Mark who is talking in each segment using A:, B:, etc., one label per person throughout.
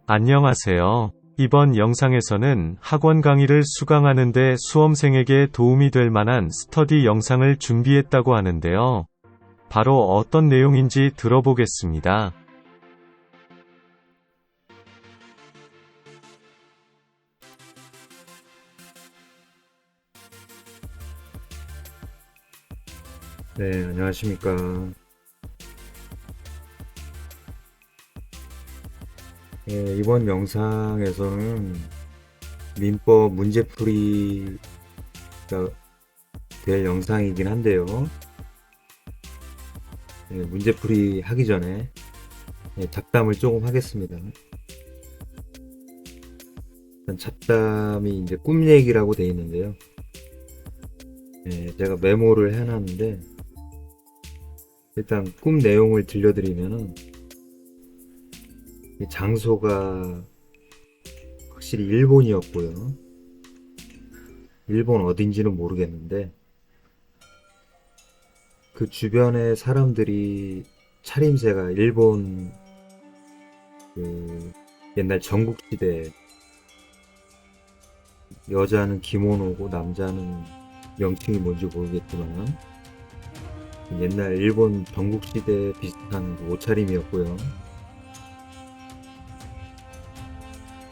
A: 안녕하세요. 이번 영상에서는 학원 강의를 수강하는 데 수험생에게 도움이 될 만한 스터디 영상을 준비했다고 하는데요. 바로 어떤 내용인지 들어보겠습니다.
B: 네, 안녕하십니까. 네, 이번 영상에서는 민법 문제풀이가 될 영상이긴 한데요. 네, 문제풀이 하기 전에 잡담을 조금 하겠습니다. 일단 잡담이 이제 꿈 얘기라고 되어 있는데요. 제가 메모를 해놨는데 일단 꿈 내용을 들려드리면은 장소가 확실히 일본이었고요. 일본 어딘지는 모르겠는데 그 주변의 사람들이 차림새가 일본 그 옛날 전국시대 여자는 기모노고 남자는 명칭이 뭔지 모르겠지만 옛날 일본 전국시대 비슷한 그 옷차림이었고요.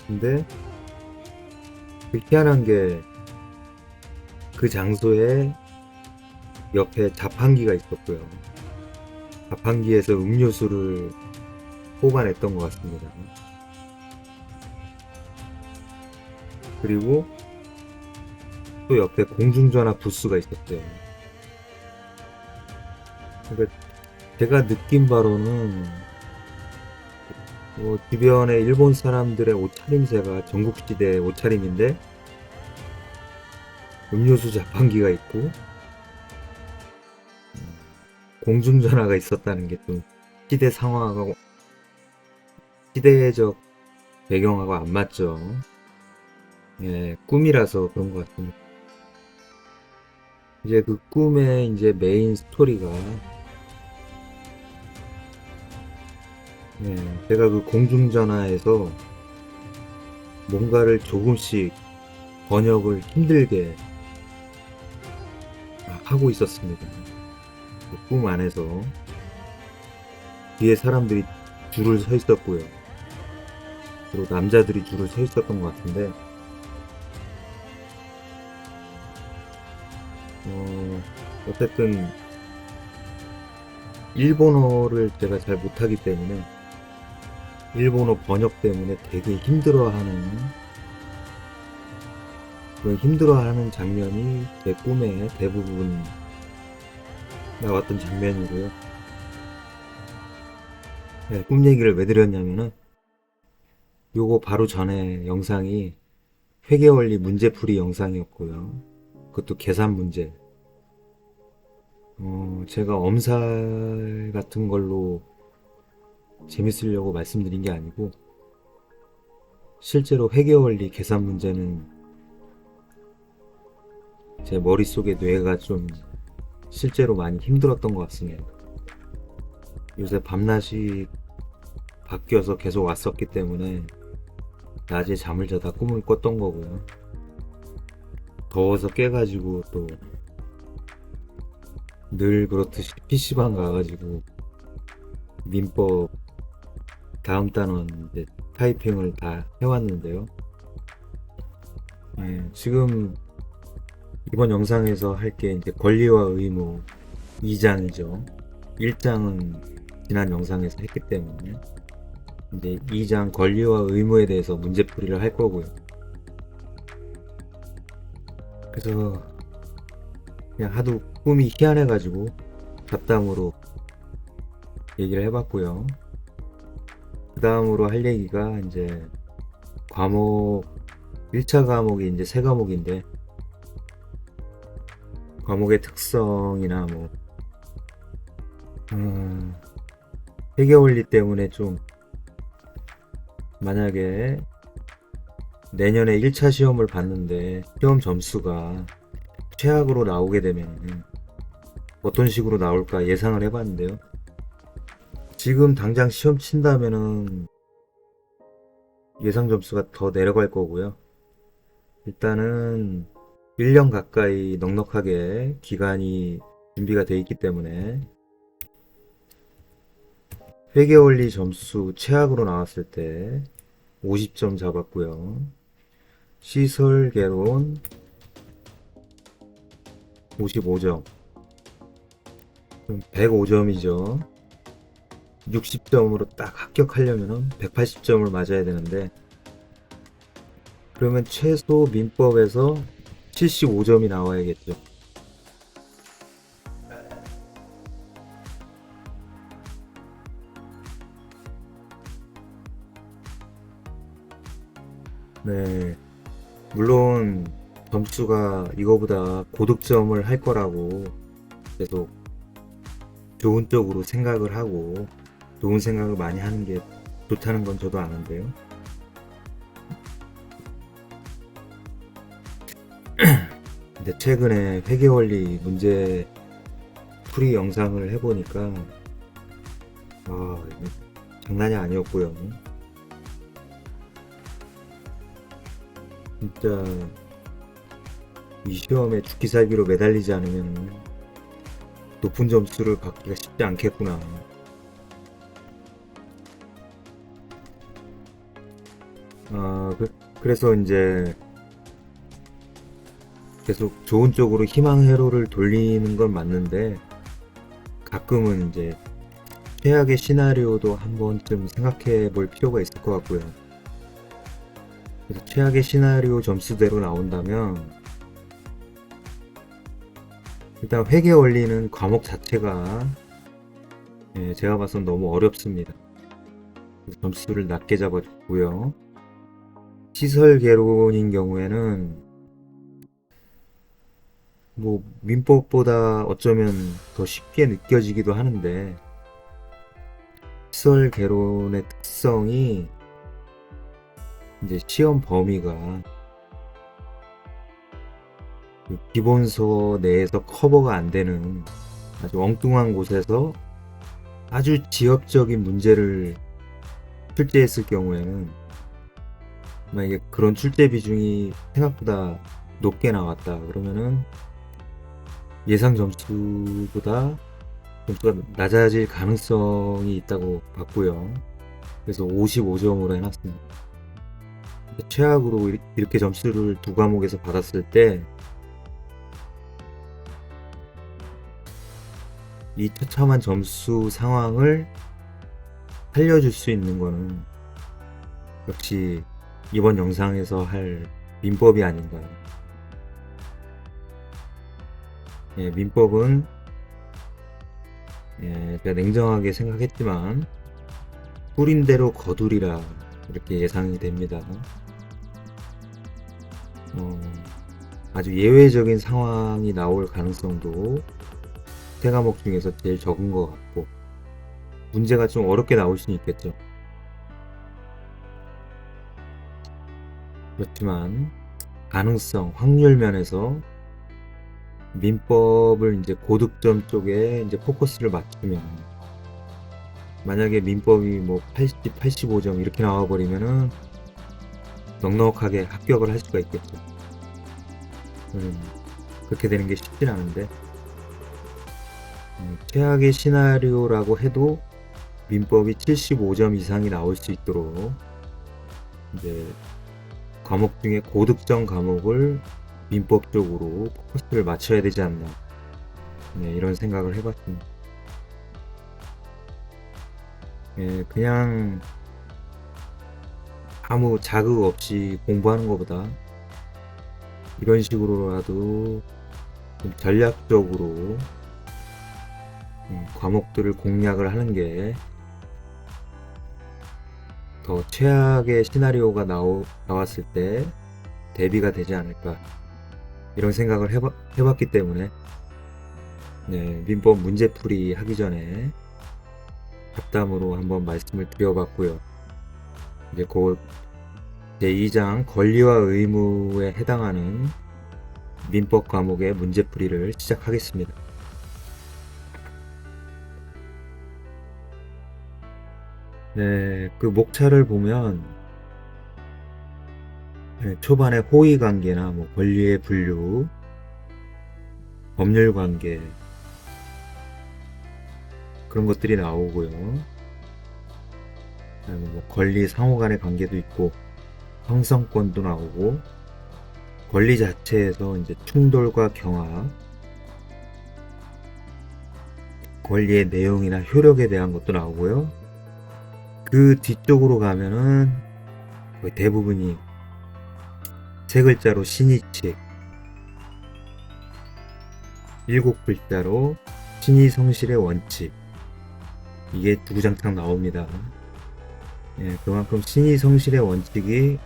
B: 근데 그 희한한 게 그 장소에 옆에 자판기가 있었고요. 자판기에서 음료수를 뽑아냈던 것 같습니다. 그리고 또 옆에 공중전화 부스가 있었어요. 그러니까 제가 느낀 바로는 주변에 일본 사람들의 옷차림새가 전국시대 옷차림인데 음료수 자판기가 있고 공중전화가 있었다는 게 좀 시대 상황하고 시대적 배경하고 안 맞죠. 꿈이라서 그런 것 같습니다. 이제 그 꿈의 이제 메인 스토리가 제가 그 공중전화에서 뭔가를 조금씩 번역을 힘들게 하고 있었습니다. 그 꿈 안에서 뒤에 사람들이 줄을 서 있었고요. 그리고 남자들이 줄을 서 있었던 것 같은데 어쨌든 일본어를 제가 잘 못하기 때문에 일본어 번역 때문에 되게 힘들어하는 장면이 제 꿈에 대부분 나왔던 장면이고요. 꿈 얘기를 왜 드렸냐면은 요거 바로 전에 영상이 회계원리 문제풀이 영상이었고요. 그것도 계산 문제. 제가 엄살 같은 걸로 재밌으려고 말씀드린 게 아니고 실제로 회계원리 계산 문제는 제 머릿속에 뇌가 좀 실제로 많이 힘들었던 것 같습니다. 요새 밤낮이 바뀌어서 계속 왔었기 때문에 낮에 잠을 자다 꿈을 꿨던 거고요. 더워서 깨가지고 또 늘 그렇듯이 PC방 가가지고 민법 다음 단원 이제 타이핑을 다 해왔는데요. 지금 이번 영상에서 할 게 이제 권리와 의무 2장이죠. 1장은 지난 영상에서 했기 때문에 이제 2장 권리와 의무에 대해서 문제풀이를 할 거고요. 그래서 그냥 하도 꿈이 희한해가지고 잡담으로 얘기를 해봤고요. 그 다음으로 할 얘기가 이제 과목 1차 과목이 이제 3과목인데 과목의 특성이나 뭐 회계원리 때문에 좀 만약에 내년에 1차 시험을 봤는데 시험 점수가 최악으로 나오게 되면 어떤 식으로 나올까 예상을 해봤는데요. 지금 당장 시험 친다면은 예상 점수가 더 내려갈 거고요. 일단은 1년 가까이 넉넉하게 기간이 준비가 돼 있기 때문에 회계원리 점수 최악으로 나왔을 때 50점 잡았고요. 시설 개론 55점, 105점이죠. 60점으로 딱 합격하려면 180점을 맞아야 되는데, 그러면 최소 민법에서 75점이 나와야겠죠. 네, 물론 점수가 이거보다 고득점을 할 거라고 계속 좋은 쪽으로 생각을 하고 좋은 생각을 많이 하는 게 좋다는 건 저도 아는데요. 근데 최근에 회계원리 문제 풀이 영상을 해보니까 이게 장난이 아니었고요. 진짜 이 시험에 죽기 살기로 매달리지 않으면 높은 점수를 받기가 쉽지 않겠구나. 그래서 이제 계속 좋은 쪽으로 희망 회로를 돌리는 건 맞는데, 가끔은 이제 최악의 시나리오도 한 번쯤 생각해 볼 필요가 있을 것 같고요. 그래서 최악의 시나리오 점수대로 나온다면 일단 회계 원리는 과목 자체가 제가 봐선 너무 어렵습니다. 그래서 점수를 낮게 잡아줬고요. 시설 개론인 경우에는 뭐 민법보다 어쩌면 더 쉽게 느껴지기도 하는데, 시설 개론의 특성이 이제 시험 범위가 그 기본서 내에서 커버가 안 되는 아주 엉뚱한 곳에서 아주 지역적인 문제를 출제했을 경우에는, 만약에 그런 출제 비중이 생각보다 높게 나왔다 그러면은 예상 점수보다 점수가 낮아질 가능성이 있다고 봤고요. 그래서 55점으로 해놨습니다. 최악으로 이렇게 점수를 두 과목에서 받았을 때 이 처참한 점수 상황을 살려줄 수 있는 거는 역시 이번 영상에서 할 민법이 아닌가요? 민법은 제가 냉정하게 생각했지만 뿌린 대로 거두리라 이렇게 예상이 됩니다. 아주 예외적인 상황이 나올 가능성도 세 과목 중에서 제일 적은 것 같고, 문제가 좀 어렵게 나올 수는 있겠죠. 그렇지만 가능성, 확률 면에서 민법을 이제 고득점 쪽에 이제 포커스를 맞추면, 만약에 민법이 뭐 80, 85점 이렇게 나와버리면은 넉넉하게 합격을 할 수가 있겠죠. 그렇게 되는 게 쉽진 않은데, 최악의 시나리오라고 해도 민법이 75점 이상이 나올 수 있도록 이제 과목 중에 고득점 과목을 민법 쪽으로 포커스를 맞춰야 되지 않나, 이런 생각을 해봤습니다. 그냥 아무 자극 없이 공부하는 것보다 이런 식으로라도 좀 전략적으로 과목들을 공략을 하는 게 더 최악의 시나리오가 나왔을 때 대비가 되지 않을까, 이런 생각을 해봤기 때문에 민법 문제풀이 하기 전에 잡담으로 한번 말씀을 드려봤고요. 이제 곧 제2장 권리와 의무에 해당하는 민법 과목의 문제풀이를 시작하겠습니다. 그 목차를 보면 초반에 호의 관계나 뭐 권리의 분류, 법률 관계 그런 것들이 나오고요. 그다음에 뭐 권리 상호 간의 관계도 있고 형성권도 나오고 권리 자체에서 이제 충돌과 경합, 권리의 내용이나 효력에 대한 것도 나오고요. 그 뒤쪽으로 가면은 거의 대부분이 세 글자로 신의칙, 일곱 글자로 신의성실의 원칙, 이게 주구장창 나옵니다. 그만큼 신의성실의 원칙이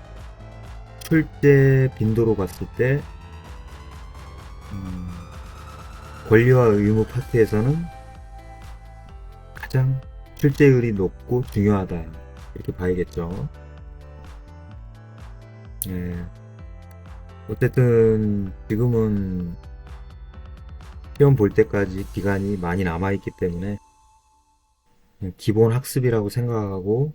B: 출제 빈도로 봤을 때 권리와 의무 파트에서는 가장 출제율이 높고 중요하다 이렇게 봐야겠죠. 어쨌든 지금은 시험 볼 때까지 기간이 많이 남아있기 때문에 그냥 기본 학습이라고 생각하고,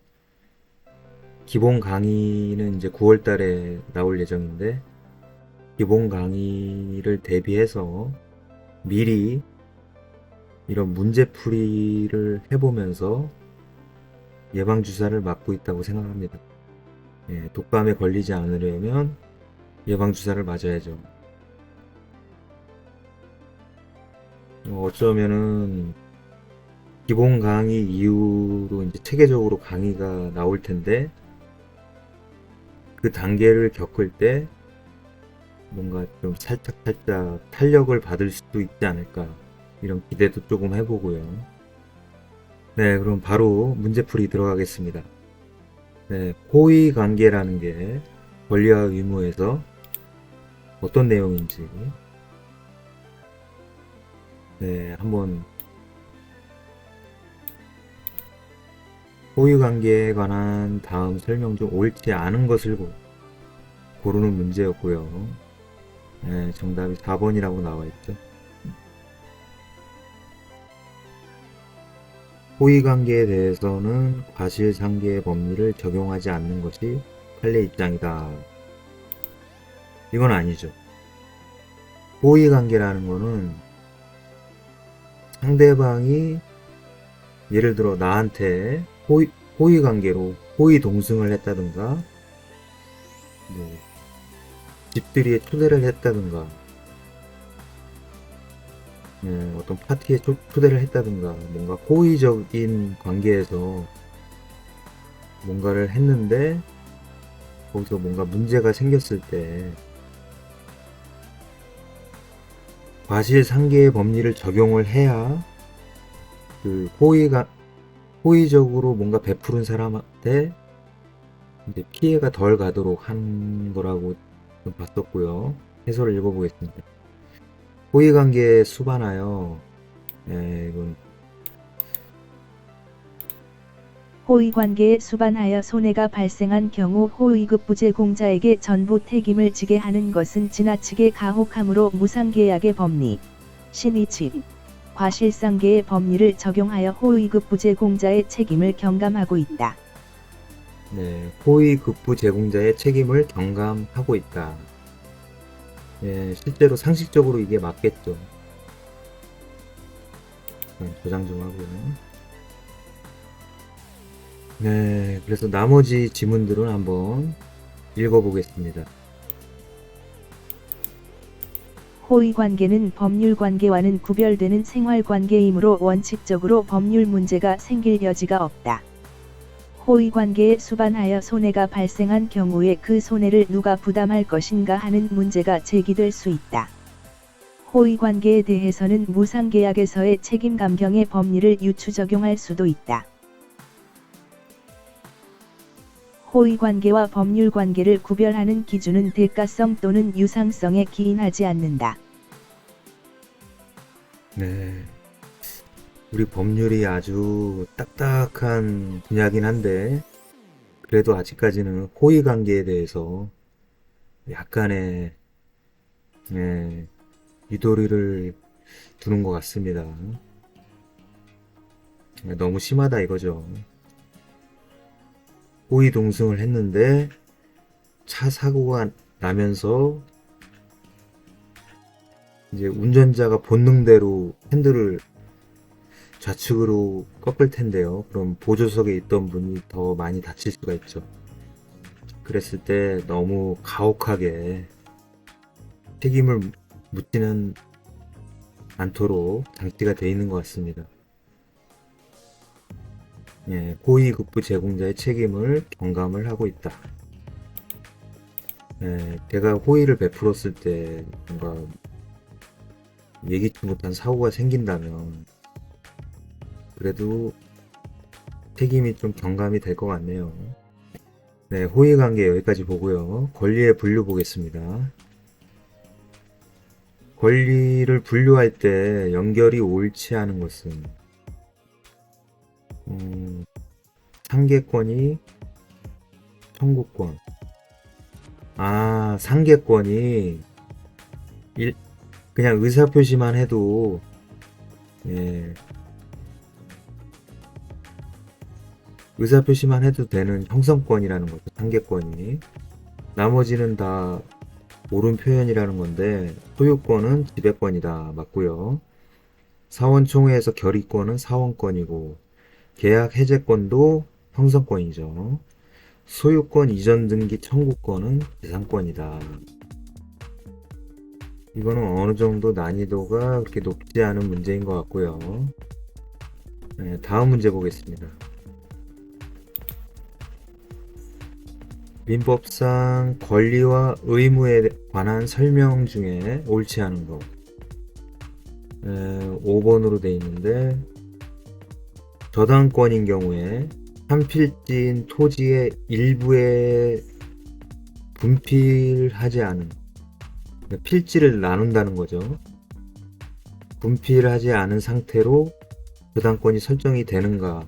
B: 기본 강의는 이제 9월 달에 나올 예정인데 기본 강의를 대비해서 미리 이런 문제풀이를 해보면서 예방주사를 맞고 있다고 생각합니다. 독감에 걸리지 않으려면 예방주사를 맞아야죠. 어쩌면은 기본 강의 이후로 이제 체계적으로 강의가 나올 텐데 그 단계를 겪을 때 뭔가 좀 살짝 탄력을 받을 수도 있지 않을까, 이런 기대도 조금 해보고요. 네, 그럼 바로 문제풀이 들어가겠습니다. 호의 관계라는 게 권리와 의무에서 어떤 내용인지 한번 호의 관계에 관한 다음 설명 중 옳지 않은 것을 고르는 문제였고요. 정답이 4번이라고 나와 있죠. 호의 관계에 대해서는 과실상계의 법리를 적용하지 않는 것이 판례 입장이다. 이건 아니죠. 호의 관계라는 거는 상대방이 예를 들어 나한테 호의 관계로 호의 동승을 했다든가, 뭐 집들이에 초대를 했다든가, 어떤 파티에 초대를 했다든가, 뭔가 호의적인 관계에서 뭔가를 했는데 거기서 뭔가 문제가 생겼을 때 과실상계의 법리를 적용을 해야 그 호의적으로 뭔가 베푸른 사람한테 이제 피해가 덜 가도록 한 거라고 좀 봤었고요. 해설을 읽어보겠습니다. 호의관계에 수반하여, 이건
C: 호의관계에 수반하여 손해가 발생한 경우 호의급부 제공자에게 전부 책임을 지게 하는 것은 지나치게 가혹함으로 무상계약의 법리, 신의칙, 과실상계의 법리를 적용하여 호의급부 제공자의 책임을 경감하고 있다.
B: 호의급부 제공자의 책임을 경감하고 있다. 실제로 상식적으로 이게 맞겠죠. 저장 좀 하고요. 그래서 나머지 지문들은 한번 읽어보겠습니다.
C: 호의관계는 법률관계와는 구별되는 생활관계이므로 원칙적으로 법률 문제가 생길 여지가 없다. 호의관계에 수반하여 손해가 발생한 경우에 그 손해를 누가 부담할 것인가 하는 문제가 제기될 수 있다. 호의관계에 대해서는 무상계약에서의 책임감경의 법리를 유추 적용할 수도 있다. 호의관계와 법률관계를 구별하는 기준은 대가성 또는 유상성에 기인하지 않는다.
B: 우리 법률이 아주 딱딱한 분야긴 한데 그래도 아직까지는 호의관계에 대해서 약간의 유도리를 두는 것 같습니다. 너무 심하다 이거죠. 호의 동승을 했는데 차 사고가 나면서 이제 운전자가 본능대로 핸들을 좌측으로 꺾을 텐데요. 그럼 보조석에 있던 분이 더 많이 다칠 수가 있죠. 그랬을 때 너무 가혹하게 책임을 묻지는 않도록 장치가 되어 있는 것 같습니다. 예, 고위급부 제공자의 책임을 경감을 하고 있다. 예, 제가 호의를 베풀었을 때 뭔가 예기치 못한 사고가 생긴다면 그래도 책임이 좀 경감이 될 것 같네요. 네, 호의 관계 여기까지 보고요. 권리의 분류 보겠습니다. 권리를 분류할 때 연결이 옳지 않은 것은 상계권이 청구권. 상계권이 그냥 의사표시만 해도 예, 의사표시만 해도 되는 형성권이라는 거죠. 상계권이. 나머지는 다 옳은 표현이라는 건데 소유권은 지배권이다. 맞고요. 사원총회에서 결의권은 사원권이고 계약 해제권도 형성권이죠. 소유권 이전 등기 청구권은 재산권이다. 이거는 어느 정도 난이도가 그렇게 높지 않은 문제인 것 같고요. 네, 다음 문제 보겠습니다. 민법상 권리와 의무에 관한 설명 중에 옳지 않은 거 5번으로 되어 있는데 저당권인 경우에 한 필지인 토지의 일부에 분필하지 않은 필지를 나눈다는 거죠. 분필하지 않은 상태로 저당권이 설정이 되는가?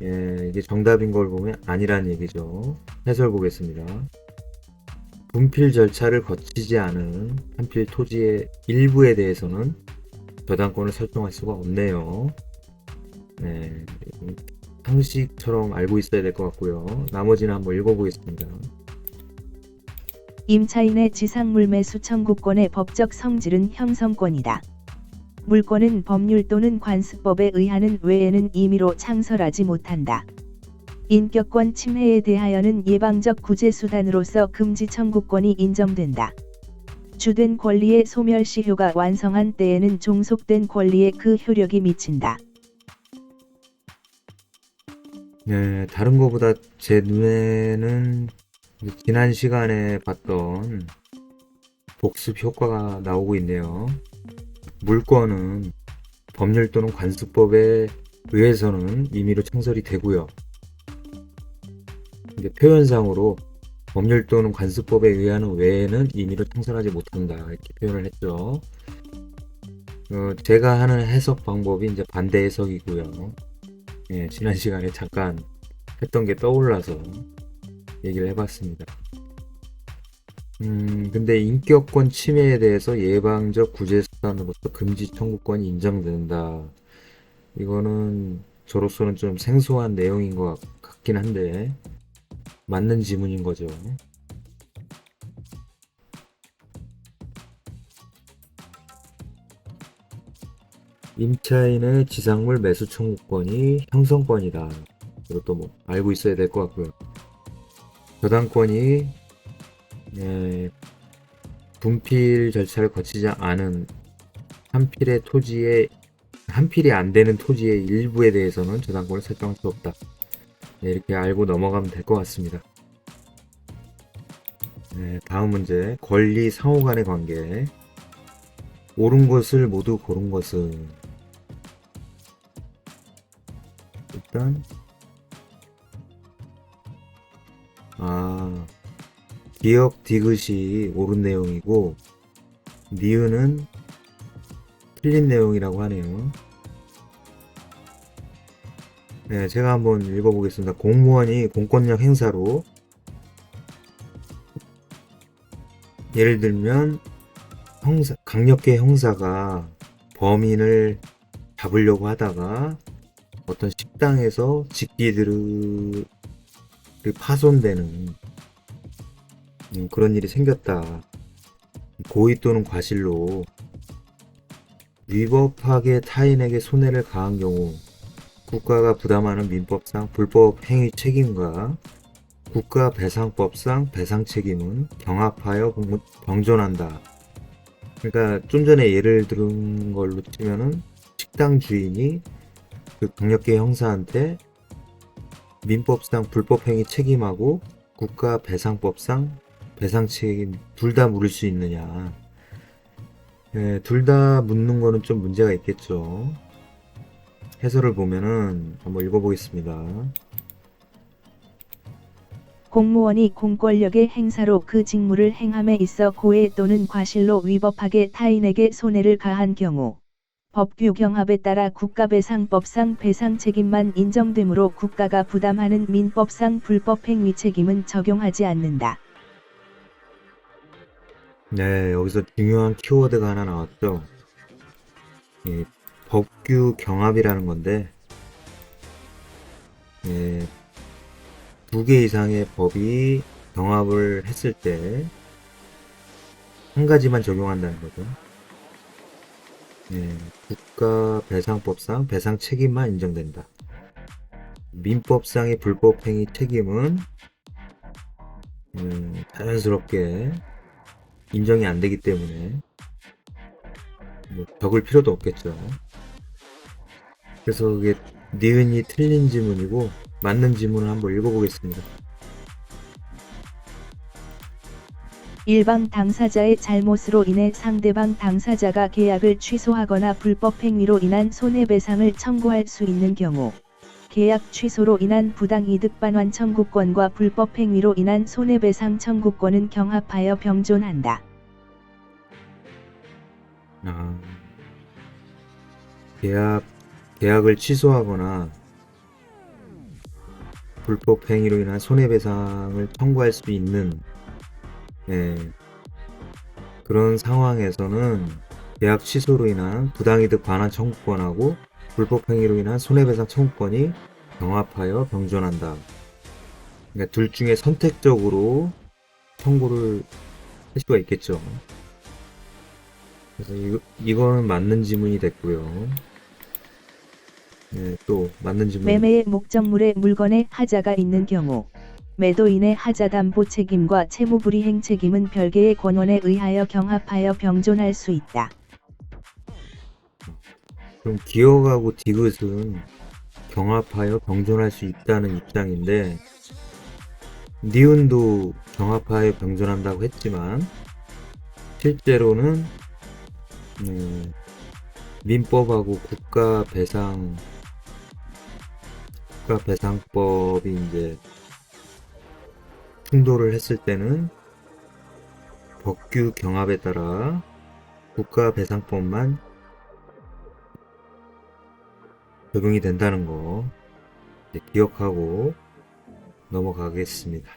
B: 예, 이게 정답인 걸 보면 아니란 얘기죠. 해설 보겠습니다. 분필 절차를 거치지 않은 한필 토지의 일부에 대해서는 저당권을 설정할 수가 없네요. 네, 상식처럼 알고 있어야 될 것 같고요. 나머지는 한번 읽어보겠습니다.
C: 임차인의 지상물 매수 청구권의 법적 성질은 형성권이다. 물권은 법률 또는 관습법에 의하는 외에는 임의로 창설하지 못한다. 인격권 침해에 대하여는 예방적 구제수단으로서 금지 청구권이 인정된다. 주된 권리의 소멸시효가 완성한 때에는 종속된 권리에 그 효력이 미친다.
B: 네, 다른 거보다 제 눈에는 지난 시간에 봤던 복습 효과가 나오고 있네요. 물권은 법률 또는 관습법에 의해서는 임의로 창설이 되고요. 이제 표현상으로 법률 또는 관습법에 의하는 외에는 임의로 창설하지 못한다 이렇게 표현을 했죠. 제가 하는 해석 방법이 이제 반대 해석이고요. 예, 지난 시간에 잠깐 했던 게 떠올라서 얘기를 해봤습니다. 근데 인격권 침해에 대해서 예방적 구제수단으로서 금지 청구권이 인정된다. 이거는 저로서는 좀 생소한 내용인 것 같긴 한데 맞는 지문인 거죠. 임차인의 지상물 매수 청구권이 형성권이다. 이것도 뭐 알고 있어야 될 것 같고요. 저당권이 분필 절차를 거치지 않은 한 필이 안 되는 토지의 일부에 대해서는 저당권을 설정할 수 없다. 네, 이렇게 알고 넘어가면 될 것 같습니다. 네, 다음 문제. 권리 상호 간의 관계. 옳은 것을 모두 고른 것은 일단 기역 디귿이 옳은 내용이고 니은은 틀린 내용이라고 하네요. 네, 제가 한번 읽어보겠습니다. 공무원이 공권력 행사로 예를 들면 강력계 형사가 범인을 잡으려고 하다가 어떤 식당에서 직기들이 파손되는 그런 일이 생겼다. 고의 또는 과실로 위법하게 타인에게 손해를 가한 경우 국가가 부담하는 민법상 불법 행위 책임과 국가배상법상 배상 책임은 경합하여 병존한다. 그러니까 좀 전에 예를 들은 걸로 치면은 식당 주인이 그 강력계 형사한테 민법상 불법행위 책임하고 국가배상법상 배상 책임 둘 다 물을 수 있느냐. 예, 둘 다 묻는 거는 좀 문제가 있겠죠. 해설을 보면은 한번 읽어보겠습니다.
C: 공무원이 공권력의 행사로 그 직무를 행함에 있어 고의 또는 과실로 위법하게 타인에게 손해를 가한 경우 법규 경합에 따라 국가배상법상 배상 책임만 인정되므로 국가가 부담하는 민법상 불법행위 책임은 적용하지 않는다.
B: 네, 여기서 중요한 키워드가 하나 나왔죠. 예, 법규 경합이라는 건데, 예, 2개 이상의 법이 경합을 했을 때 한 가지만 적용한다는 거죠. 예, 국가배상법상 배상 책임만 인정된다. 민법상의 불법행위 책임은 자연스럽게 인정이 안 되기 때문에 뭐 적을 필요도 없겠죠. 그래서 그게 니은이 틀린 지문이고 맞는 지문을 한번 읽어보겠습니다.
C: 일방 당사자의 잘못으로 인해 상대방 당사자가 계약을 취소하거나 불법 행위로 인한 손해배상을 청구할 수 있는 경우 계약 취소로 인한 부당이득 반환 청구권과 불법 행위로 인한 손해배상 청구권은 경합하여 병존한다.
B: 계약을 취소하거나 불법 행위로 인한 손해배상을 청구할 수 있는 그런 상황에서는 계약 취소로 인한 부당이득 반환 청구권하고 불법 행위로 인한 손해배상 청구권이 경합하여 병존한다. 그러니까 둘 중에 선택적으로 청구를 할 수가 있겠죠. 그래서 이거는 맞는 지문이 됐고요. 네, 또 맞는 지문.
C: 매매의 목적물에 물건의 하자가 있는 경우 매도인의 하자담보 책임과 채무불이행 책임은 별개의 권원에 의하여 경합하여 병존할 수 있다.
B: 그럼 기억하고 디귿은 경합하여 병존할 수 있다는 입장인데 니은도 경합하여 병존한다고 했지만 실제로는 민법하고 국가배상법이 이제 충돌을 했을 때는 법규 경합에 따라 국가배상법만 적용이 된다는 거 이제 기억하고 넘어가겠습니다.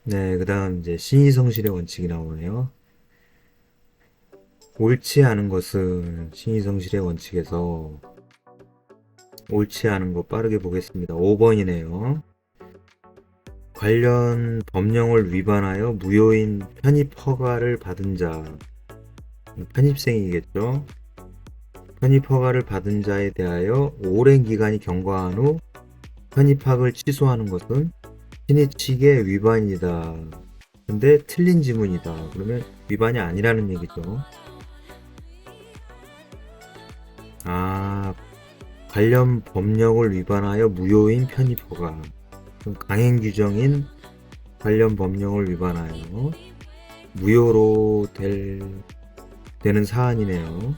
B: 네, 그 다음 이제 신의성실의 원칙이 나오네요. 옳지 않은 것은 신의성실의 원칙에서 옳지 않은 거 빠르게 보겠습니다. 5번이네요. 관련 법령을 위반하여 무효인 편입 허가를 받은 자, 편입생이겠죠. 편입 허가를 받은 자에 대하여 오랜 기간이 경과한 후 편입학을 취소하는 것은 신의 측의 위반이다. 근데 틀린 지문이다. 그러면 위반이 아니라는 얘기죠. 관련 법령을 위반하여 무효인 편입 허가. 강행 규정인 관련 법령을 위반하여 무효로 되는 사안이네요.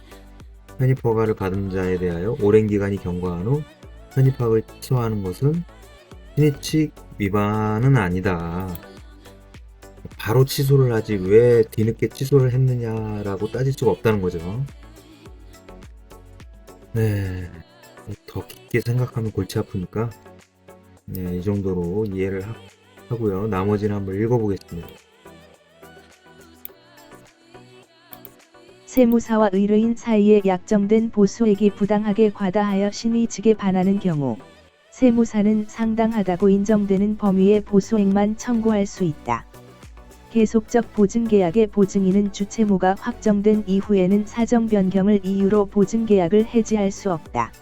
B: 편입 허가를 받은 자에 대하여 오랜 기간이 경과한 후 편입학을 취소하는 것은 신의 측 위반은 아니다. 바로 취소를 하지 왜 뒤늦게 취소를 했느냐라고 따질 수가 없다는 거죠. 네, 더 깊게 생각하면 골치 아프니까 이 정도로 이해를 하고요. 나머지는 한번 읽어보겠습니다.
C: 세무사와 의뢰인 사이에 약정된 보수액이 부당하게 과다하여 신의 측에 반하는 경우 세무사는 상당하다고 인정되는 범위의 보수액만 청구할 수 있다. 계속적 보증계약의 보증인은 주채무가 확정된 이후에는 사정 변경을 이유로 보증계약을 해지할 수 없다.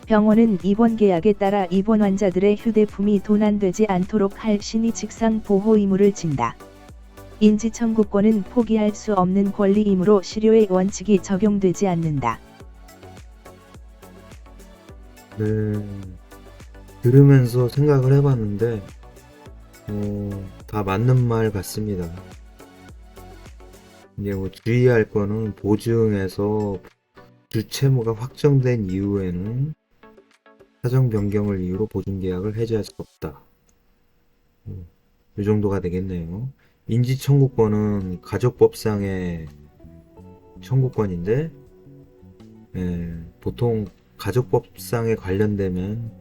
C: 병원은 입원 계약에 따라 입원 환자들의 휴대품이 도난되지 않도록 할 신의칙상 보호 의무를 진다. 인지청구권은 포기할 수 없는 권리이므로 실효의 원칙이 적용되지 않는다.
B: 네, 들으면서 생각을 해봤는데 다 맞는 말 같습니다. 이게 뭐 주의할 거는 보증에서 주채무가 확정된 이후에는 사정 변경을 이유로 보증계약을 해지할 수 없다. 이 정도가 되겠네요. 인지청구권은 가족법상의 청구권인데 보통 가족법상에 관련되면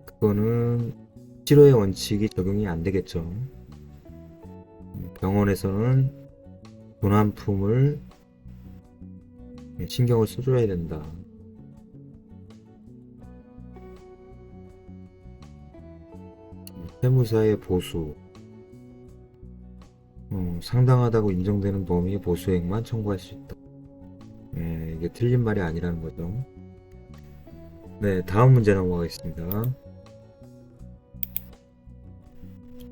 B: 그거는 실효의 원칙이 적용이 안 되겠죠. 병원에서는 도난품을 신경을 써줘야 된다. 세무사의 보수, 상당하다고 인정되는 범위의 보수액만 청구할 수 있다. 이게 틀린 말이 아니라는 거죠. 네, 다음 문제 넘어가겠습니다.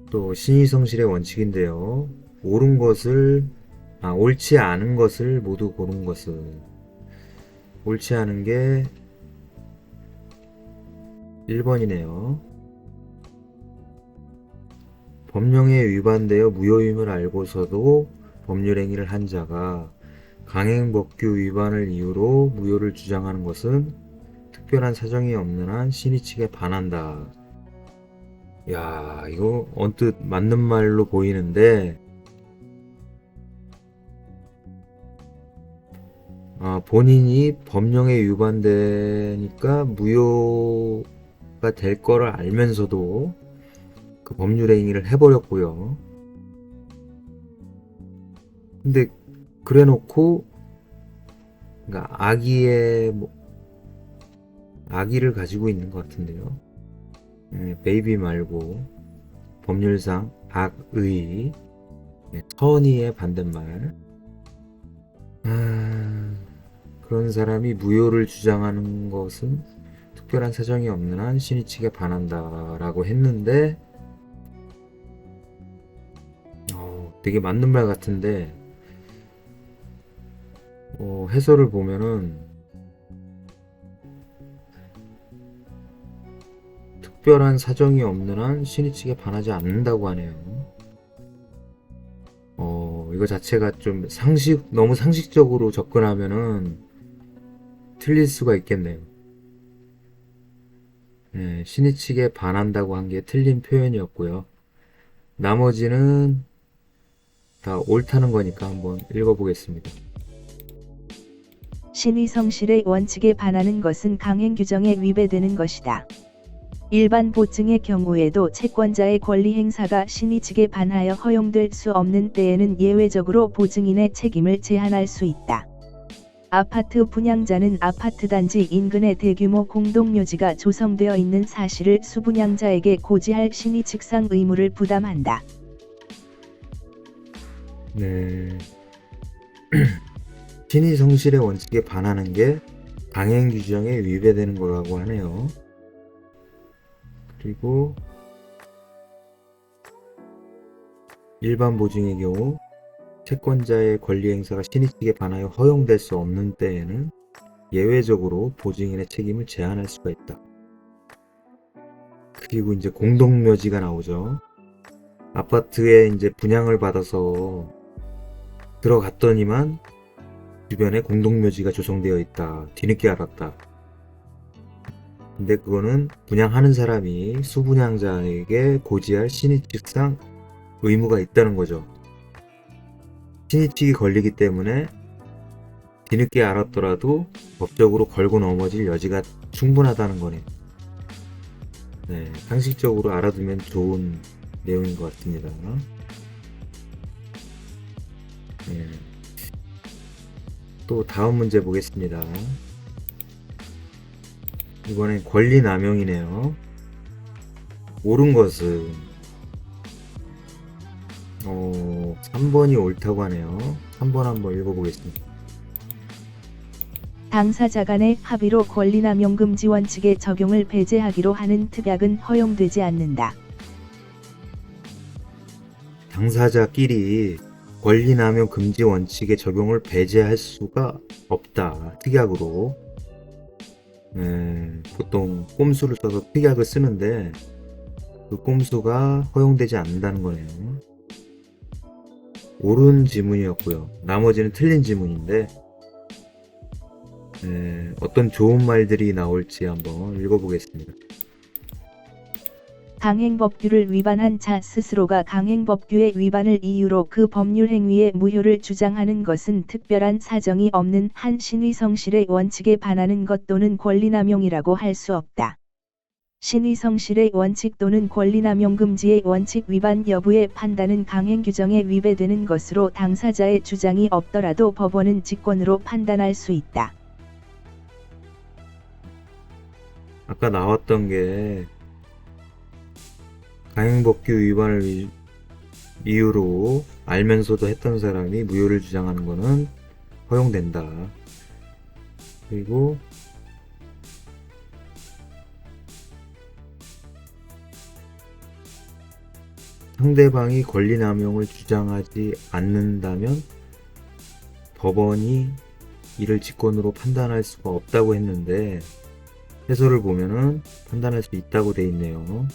B: 또 신의성실의 원칙인데요. 옳지 않은 것을 모두 고른 것을. 옳지 않은 게 1번이네요. 법령에 위반되어 무효임을 알고서도 법률행위를 한 자가 강행법규 위반을 이유로 무효를 주장하는 것은 특별한 사정이 없는 한 신의 측에 반한다. 야, 이거 언뜻 맞는 말로 보이는데 본인이 법령에 위반되니까 무효가 될 거를 알면서도 그 법률행위를 해버렸고요. 근데 그래놓고 그러니까 악의를 가지고 있는 것 같은데요. 베이비 말고 법률상 악의, 선의의 반대말. 그런 사람이 무효를 주장하는 것은 특별한 사정이 없는 한 신의 측에 반한다 라고 했는데 되게 맞는 말 같은데 해설을 보면은 특별한 사정이 없는 한 신의 측에 반하지 않는다고 하네요. 이거 자체가 좀 너무 상식적으로 접근하면은 틀릴 수가 있겠네요. 신의 측에 반한다고 한 게 틀린 표현이었고요. 나머지는 다 옳다는 거니까 한번 읽어보겠습니다.
C: 신의성실의 원칙에 반하는 것은 강행 규정에 위배되는 것이다. 일반 보증의 경우에도 채권자의 권리 행사가 신의 측에 반하여 허용될 수 없는 때에는 예외적으로 보증인의 책임을 제한할 수 있다. 아파트 분양자는 아파트 단지 인근에 대규모 공동묘지가 조성되어 있는 사실을 수분양자에게 고지할 신의 측상 의무를 부담한다.
B: 네. 신의 성실의 원칙에 반하는 게 강행 규정에 위배되는 거라고 하네요. 그리고 일반 보증의 경우 채권자의 권리 행사가 신의 측에 반하여 허용될 수 없는 때에는 예외적으로 보증인의 책임을 제한할 수가 있다. 그리고 이제 공동묘지가 나오죠. 아파트에 이제 분양을 받아서 들어갔더니만 주변에 공동묘지가 조성되어 있다. 뒤늦게 알았다. 근데 그거는 분양하는 사람이 수분양자에게 고지할 신의 측상 의무가 있다는 거죠. 신의 측이 걸리기 때문에 뒤늦게 알았더라도 법적으로 걸고 넘어질 여지가 충분하다는 거네요. 네, 상식적으로 알아두면 좋은 내용인 것 같습니다. 네. 또 다음 문제 보겠습니다. 이번엔 권리 남용이네요. 옳은 것은 3번이 옳다고 하네요. 3번 한번 읽어보겠습니다.
C: 당사자 간의 합의로 권리남용 금지 원칙의 적용을 배제하기로 하는 특약은 허용되지 않는다.
B: 당사자끼리 권리남용 금지 원칙의 적용을 배제할 수가 없다. 특약으로. 보통 꼼수를 써서 특약을 쓰는데 그 꼼수가 허용되지 않는다는 거네요. 옳은 지문이었고요. 나머지는 틀린 지문인데 어떤 좋은 말들이 나올지 한번 읽어보겠습니다.
C: 강행법규를 위반한 자 스스로가 강행법규의 위반을 이유로 그 법률 행위의 무효를 주장하는 것은 특별한 사정이 없는 한 신의성실의 원칙에 반하는 것 또는 권리남용이라고 할 수 없다. 신의성실의 원칙 또는 권리남용 금지의 원칙 위반 여부의 판단은 강행규정에 위배되는 것으로 당사자의 주장이 없더라도 법원은 직권으로 판단할 수 있다.
B: 아까 나왔던 게 강행법규 위반을 이유로 알면서도 했던 사람이 무효를 주장하는 것은 허용된다. 그리고 상대방이 권리남용을 주장하지 않는다면 법원이 이를 직권으로 판단할 수가 없다고 했는데 해설을 보면은 판단할 수 있다고 돼 있네요.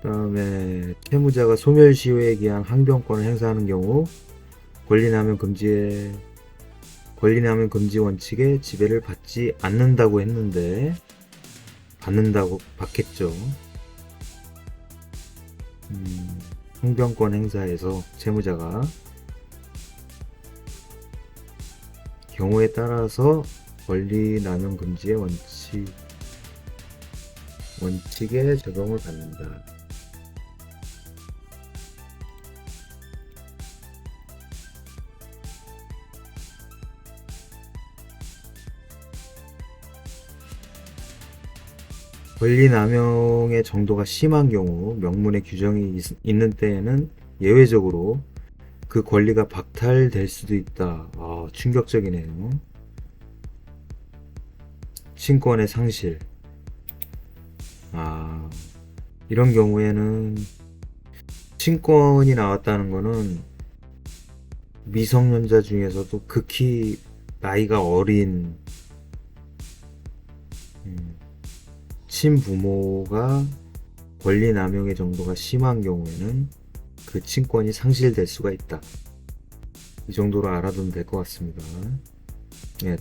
B: 그 다음에 채무자가 소멸시효에 기한 항변권을 행사하는 경우 권리남용 금지 원칙에 지배를 받지 않는다고 했는데 받겠죠. 항변권 행사에서 채무자가 경우에 따라서 권리남용 금지의 원칙에 적용을 받는다. 권리남용의 정도가 심한 경우 명문에 규정이 있는 때에는 예외적으로 그 권리가 박탈될 수도 있다. 충격적이네요. 친권의 상실. 이런 경우에는 친권이 나왔다는 거는 미성년자 중에서도 극히 나이가 어린 친부모가 권리남용의 정도가 심한 경우에는 그 친권이 상실될 수가 있다. 이 정도로 알아두면 될 것 같습니다.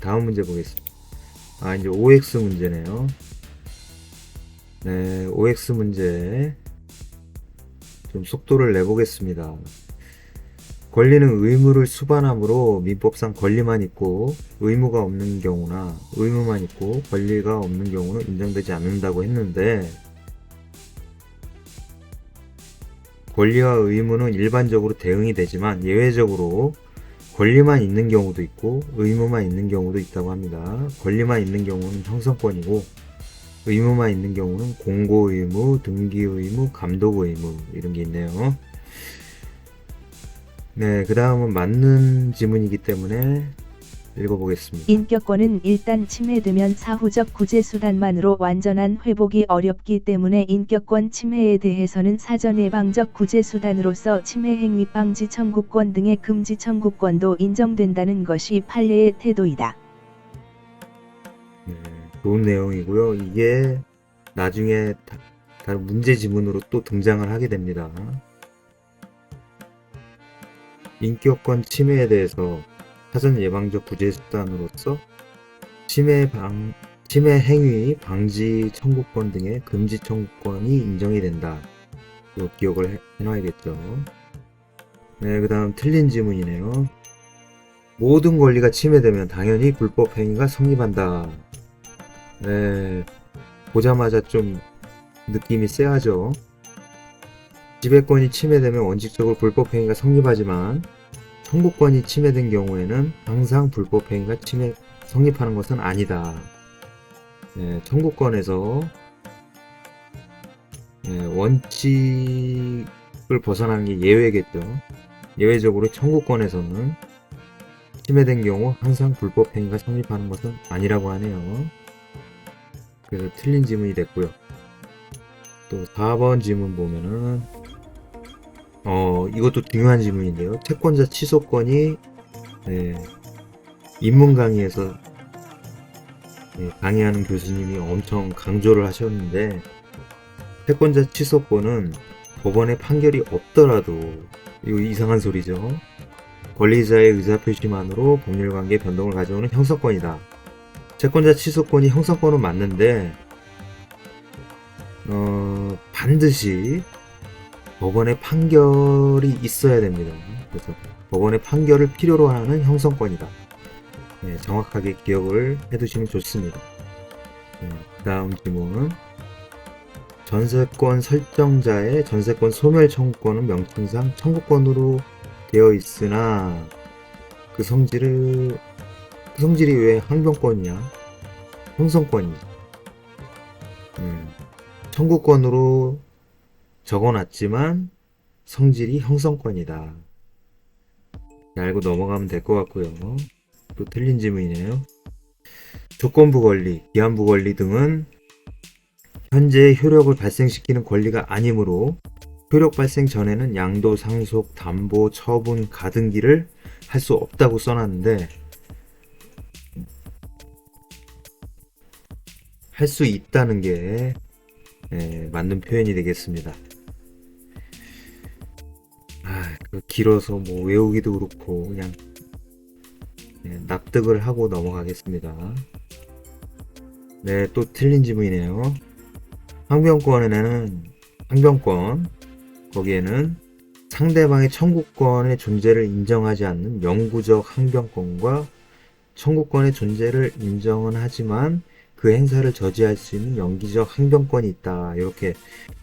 B: 다음 문제 보겠습니다. 이제 OX 문제네요. OX 문제 좀 속도를 내보겠습니다. 권리는 의무를 수반함으로 민법상 권리만 있고 의무가 없는 경우나 의무만 있고 권리가 없는 경우는 인정되지 않는다고 했는데 권리와 의무는 일반적으로 대응이 되지만 예외적으로 권리만 있는 경우도 있고 의무만 있는 경우도 있다고 합니다. 권리만 있는 경우는 형성권이고 의무만 있는 경우는 공고 의무, 등기 의무, 감독 의무 이런 게 있네요. 그 다음은 맞는 지문이기 때문에 읽어보겠습니다.
C: 인격권은 일단 침해되면 사후적 구제수단만으로 완전한 회복이 어렵기 때문에 인격권 침해에 대해서는 사전 예방적 구제수단으로서 침해행위 방지 청구권 등의 금지 청구권도 인정된다는 것이 판례의 태도이다.
B: 좋은 내용이고요. 이게 나중에 다른 문제 지문으로 또 등장을 하게 됩니다. 인격권 침해에 대해서 사전 예방적 구제수단으로서 침해 행위 방지 청구권 등의 금지 청구권이 인정이 된다. 이거 기억을 해놔야겠죠. 그 다음 틀린 지문이네요. 모든 권리가 침해되면 당연히 불법 행위가 성립한다. 보자마자 좀 느낌이 쎄하죠. 지배권이 침해되면 원칙적으로 불법 행위가 성립하지만 청구권이 침해된 경우에는 항상 불법 행위가 성립하는 것은 아니다. 청구권에서 원칙을 벗어나는 게 예외겠죠. 예외적으로 청구권에서는 침해된 경우 항상 불법 행위가 성립하는 것은 아니라고 하네요. 그래서 틀린 지문이 됐고요. 또 4번 지문 보면은 이것도 중요한 지문인데요. 채권자 취소권이 인문 강의에서 강의하는 교수님이 엄청 강조를 하셨는데, 채권자 취소권은 법원의 판결이 없더라도, 이거 이상한 소리죠. 권리자의 의사표시만으로 법률관계 변동을 가져오는 형성권이다. 채권자 취소권이 형성권은 맞는데 반드시 법원의 판결이 있어야 됩니다. 그래서 법원의 판결을 필요로 하는 형성권이다. 정확하게 기억을 해두시면 좋습니다. 다음 질문. 전세권 설정자의 전세권 소멸 청구권은 명칭상 청구권으로 되어 있으나 그 성질이 왜 항변권이냐? 형성권이죠. 청구권으로 적어놨지만 성질이 형성권이다. 알고 넘어가면 될 것 같고요. 또 틀린 질문이네요. 조건부 권리, 기한부 권리 등은 현재의 효력을 발생시키는 권리가 아니므로 효력 발생 전에는 양도, 상속, 담보, 처분, 가등기를 할 수 없다고 써놨는데, 할 수 있다는 게 맞는 표현이 되겠습니다. 길어서 뭐 외우기도 그렇고 그냥 납득을 하고 넘어가겠습니다. 또 틀린 지문이네요. 항변권, 거기에는 상대방의 청구권의 존재를 인정하지 않는 영구적 항변권과 청구권의 존재를 인정은 하지만 그 행사를 저지할 수 있는 영기적 항변권이 있다. 이렇게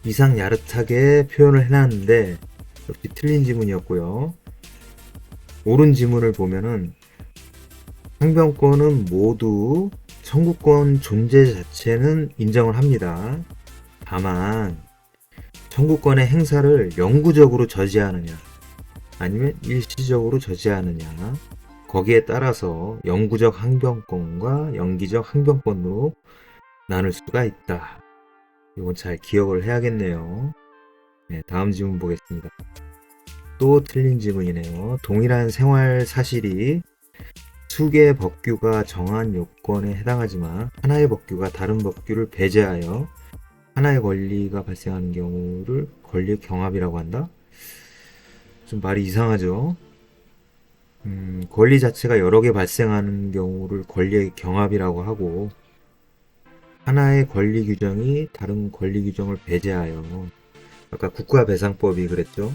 B: 이상 야릇하게 표현을 해놨는데 역시 틀린 지문이었고요. 옳은 지문을 보면은 항변권은 모두 청구권 존재 자체는 인정을 합니다. 다만 청구권의 행사를 영구적으로 저지하느냐 아니면 일시적으로 저지하느냐, 거기에 따라서 영구적 항변권과 영기적 항변권으로 나눌 수가 있다. 이건 잘 기억을 해야겠네요. 다음 지문 보겠습니다. 또 틀린 지문이네요. 동일한 생활 사실이 수개의 법규가 정한 요건에 해당하지만 하나의 법규가 다른 법규를 배제하여 하나의 권리가 발생하는 경우를 권리의 경합이라고 한다? 좀 말이 이상하죠? 권리 자체가 여러 개 발생하는 경우를 권리의 경합이라고 하고, 하나의 권리 규정이 다른 권리 규정을 배제하여, 아까 국가배상법이 그랬죠?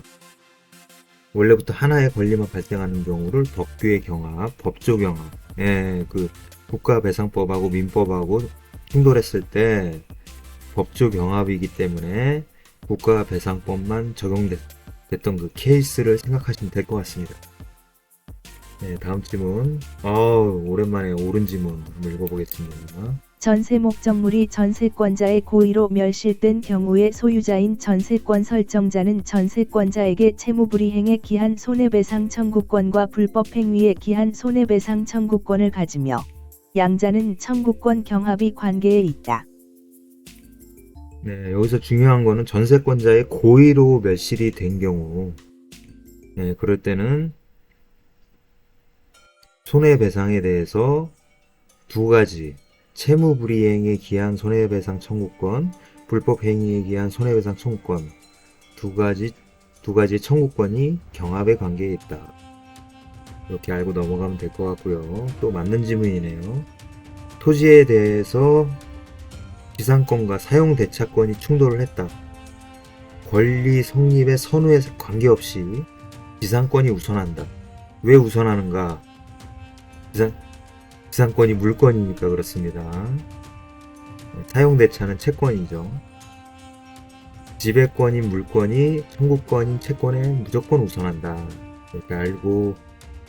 B: 원래부터 하나의 권리만 발생하는 경우를 법규의 경합, 법조 경합, 그 국가배상법하고 민법하고 충돌했을 때 법조 경합이기 때문에 국가배상법만 적용됐던 그 케이스를 생각하시면 될 것 같습니다. 다음 질문. 오랜만에 옳은 질문 한번 읽어보겠습니다.
C: 전세 목적물이 전세권자의 고의로 멸실된 경우에 소유자인 전세권 설정자는 전세권자에게 채무불이행에 기한 손해배상 청구권과 불법행위에 기한 손해배상 청구권을 가지며 양자는 청구권 경합이 관계에 있다.
B: 여기서 중요한 거는 전세권자의 고의로 멸실이 된 경우, 그럴 때는 손해배상에 대해서 두 가지, 채무불이행에 기한 손해배상 청구권, 불법행위에 기한 손해배상 청구권, 두 가지 청구권이 경합의 관계에 있다. 이렇게 알고 넘어가면 될 것 같고요. 또 맞는 질문이네요. 토지에 대해서 지상권과 사용대차권이 충돌을 했다. 권리 성립의 선후에 관계없이 지상권이 우선한다. 왜 우선하는가? 지상권이 물권이니까 그렇습니다. 사용대차는 채권이죠. 지배권인 물권이 청구권인 채권에 무조건 우선한다. 이렇게 알고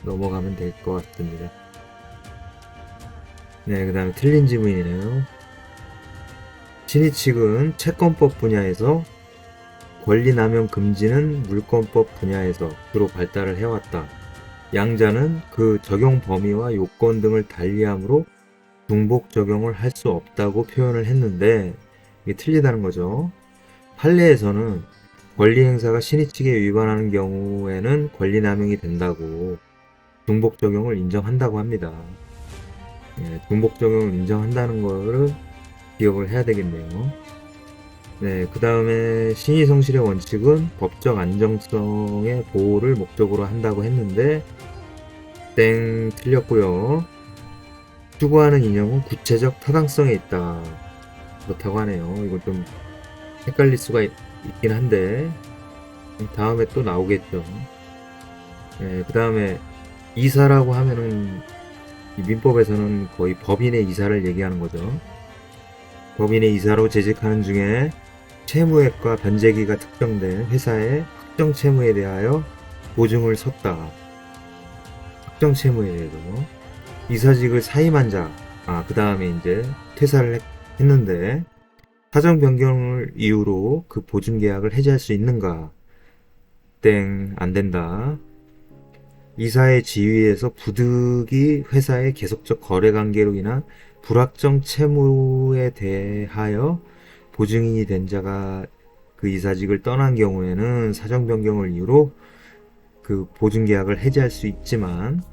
B: 넘어가면 될 것 같습니다. 그 다음에 틀린 질문이네요. 신의 측은 채권법 분야에서 권리남용 금지는 물권법 분야에서 주로 발달을 해왔다. 양자는 그 적용 범위와 요건 등을 달리하므로 중복 적용을 할 수 없다고 표현을 했는데 이게 틀리다는 거죠. 판례에서는 권리 행사가 신의 측에 위반하는 경우에는 권리 남용이 된다고 중복 적용을 인정한다고 합니다. 중복 적용을 인정한다는 거를 기억을 해야 되겠네요. 네, 그 다음에 신의 성실의 원칙은 법적 안정성의 보호를 목적으로 한다고 했는데 땡, 틀렸고요. 추구하는 이념은 구체적 타당성에 있다. 그렇다고 하네요. 이건 좀 헷갈릴 수가 있긴 한데 다음에 또 나오겠죠. 네, 그 다음에 이사라고 하면은 이 민법에서는 거의 법인의 이사를 얘기하는 거죠. 법인의 이사로 재직하는 중에 채무액과 변제기가 특정된 회사의 확정 채무에 대하여 보증을 섰다. 확정 채무에 대해서 이사직을 사임한 자, 그 다음에 이제 퇴사를 했는데 사정 변경을 이유로 그 보증 계약을 해지할 수 있는가? 땡, 안 된다. 이사의 지위에서 부득이 회사의 계속적 거래 관계로 인한 불확정 채무에 대하여 보증인이 된 자가 그 이사직을 떠난 경우에는 사정 변경을 이유로 그 보증 계약을 해지할 수 있지만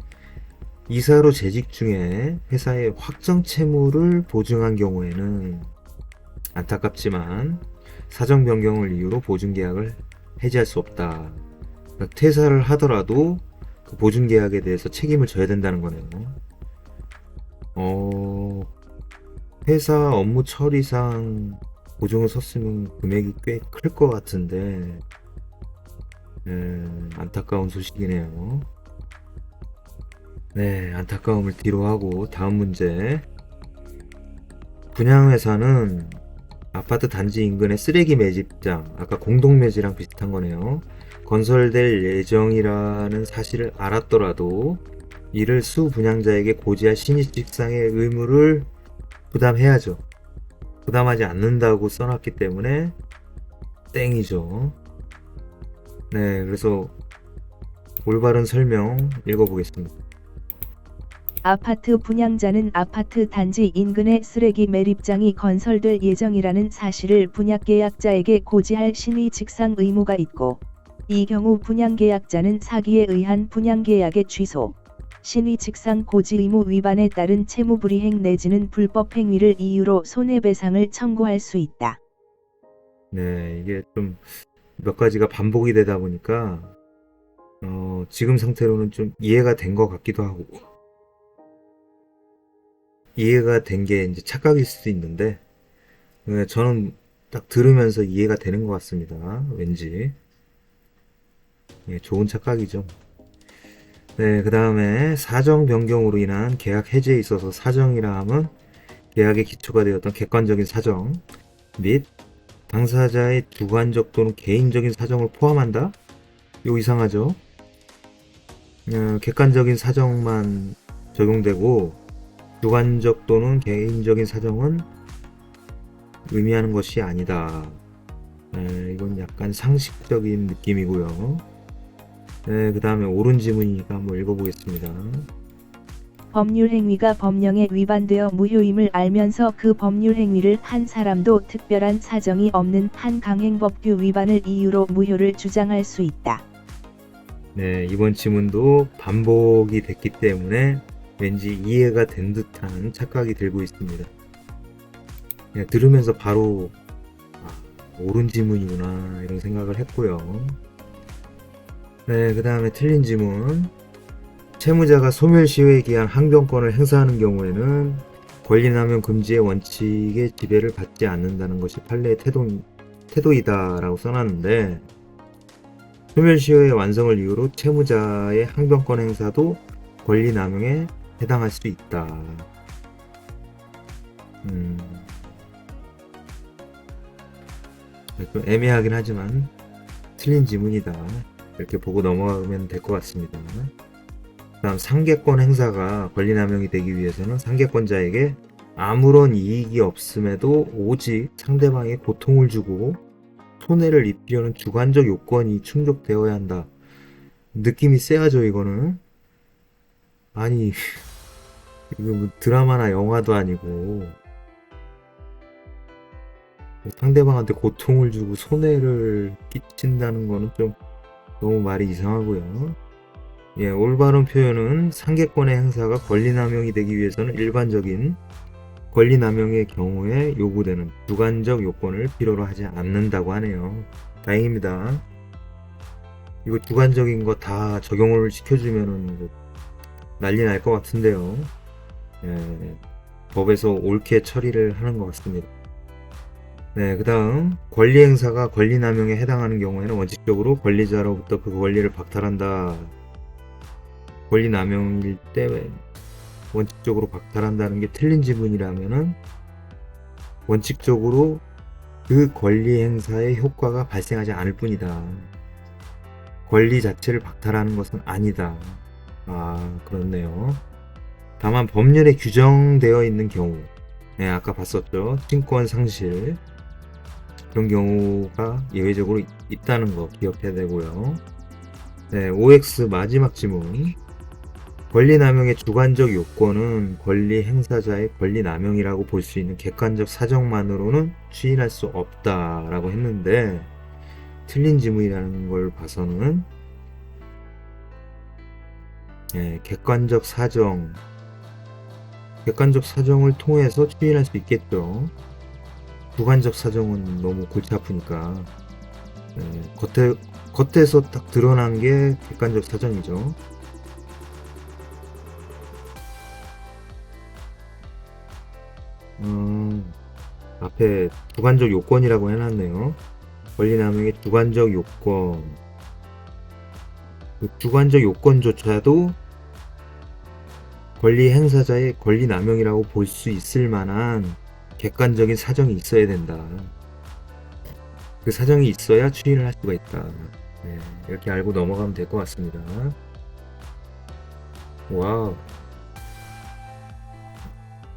B: 이사로 재직 중에 회사의 확정 채무를 보증한 경우에는 안타깝지만 사정 변경을 이유로 보증 계약을 해지할 수 없다. 그러니까 퇴사를 하더라도 그 보증 계약에 대해서 책임을 져야 된다는 거네요. 회사 업무 처리상 보증을 섰으면 금액이 꽤 클 것 같은데 안타까운 소식이네요. 네, 안타까움을 뒤로 하고 다음 문제. 분양회사는 아파트 단지 인근의 쓰레기 매집장, 아까 공동매지랑 비슷한 거네요. 건설될 예정이라는 사실을 알았더라도 이를 수분양자에게 고지할 신입직상의 의무를 부담해야죠. 부담하지 않는다고 써놨기 때문에 땡이죠. 네, 그래서 올바른 설명 읽어보겠습니다.
C: 아파트 분양자는 아파트 단지 인근의 쓰레기 매립장이 건설될 예정이라는 사실을 분양계약자에게 고지할 신의직상 의무가 있고, 이 경우 분양계약자는 사기에 의한 분양계약의 취소, 신의직상 고지 의무 위반에 따른 채무불이행 내지는 불법 행위를 이유로 손해배상을 청구할 수 있다.
B: 네, 이게 좀 몇 가지가 반복이 되다 보니까 지금 상태로는 좀 이해가 된 것 같기도 하고 이해가 된 게 이제 착각일 수도 있는데 저는 딱 들으면서 이해가 되는 것 같습니다. 왠지 좋은 착각이죠. 네, 그 다음에 사정 변경으로 인한 계약 해지에 있어서 사정이라 함은 계약의 기초가 되었던 객관적인 사정 및 당사자의 주관적 또는 개인적인 사정을 포함한다? 이거 이상하죠? 객관적인 사정만 적용되고 주관적 또는 개인적인 사정은 의미하는 것이 아니다. 이건 약간 상식적인 느낌이고요. 그 다음에 옳은 지문이니까 한번 읽어보겠습니다.
C: 법률 행위가 법령에 위반되어 무효임을 알면서 그 법률 행위를 한 사람도 특별한 사정이 없는 한 강행법규 위반을 이유로 무효를 주장할 수 있다.
B: 네, 이번 지문도 반복이 됐기 때문에 왠지 이해가 된 듯한 착각이 들고 있습니다. 들으면서 바로 옳은 지문이구나 이런 생각을 했고요. 네, 그 다음에 틀린 지문. 채무자가 소멸시효에 기한 항변권을 행사하는 경우에는 권리남용 금지의 원칙의 지배를 받지 않는다는 것이 판례의 태도이다 라고 써놨는데 소멸시효의 완성을 이유로 채무자의 항변권 행사도 권리남용에 해당할 수 있다. 좀 애매하긴 하지만 틀린 지문이다 이렇게 보고 넘어가면 될 것 같습니다. 다음 상계권 행사가 권리남용이 되기 위해서는 상계권자에게 아무런 이익이 없음에도 오직 상대방에 고통을 주고 손해를 입히려는 주관적 요건이 충족되어야 한다. 느낌이 세하죠, 이거는. 아니, 이거 뭐 드라마나 영화도 아니고 상대방한테 고통을 주고 손해를 끼친다는 거는 좀 너무 말이 이상하고요. 예, 올바른 표현은 상계권의 행사가 권리남용이 되기 위해서는 일반적인 권리남용의 경우에 요구되는 주관적 요건을 필요로 하지 않는다고 하네요. 다행입니다. 이거 주관적인 거 다 적용을 시켜주면은 난리 날 것 같은데요. 예, 법에서 옳게 처리를 하는 것 같습니다. 네, 그 다음 권리 행사가 권리 남용에 해당하는 경우에는 원칙적으로 권리자로부터 그 권리를 박탈한다. 권리 남용일 때 원칙적으로 박탈한다는 게 틀린 지문이라면은 원칙적으로 그 권리 행사의 효과가 발생하지 않을 뿐이다. 권리 자체를 박탈하는 것은 아니다. 아, 그렇네요. 다만 법률에 규정되어 있는 경우, 네, 아까 봤었죠. 친권 상실, 그런 경우가 예외적으로 있다는 거 기억해야 되고요. 네, OX 마지막 지문. 권리 남용의 주관적 요건은 권리 행사자의 권리 남용이라고 볼 수 있는 객관적 사정만으로는 추인할 수 없다라고 했는데, 틀린 지문이라는 걸 봐서는 객관적 사정을 통해서 추인할 수 있겠죠. 주관적 사정은 너무 골치 아프니까 겉에서 딱 드러난 게 객관적 사정이죠. 앞에 주관적 요건이라고 해놨네요. 권리남용의 주관적 요건. 그 주관적 요건조차도 권리 행사자의 권리 남용이라고 볼 수 있을 만한 객관적인 사정이 있어야 된다. 그 사정이 있어야 추인을 할 수가 있다. 네, 이렇게 알고 넘어가면 될 것 같습니다. 와우.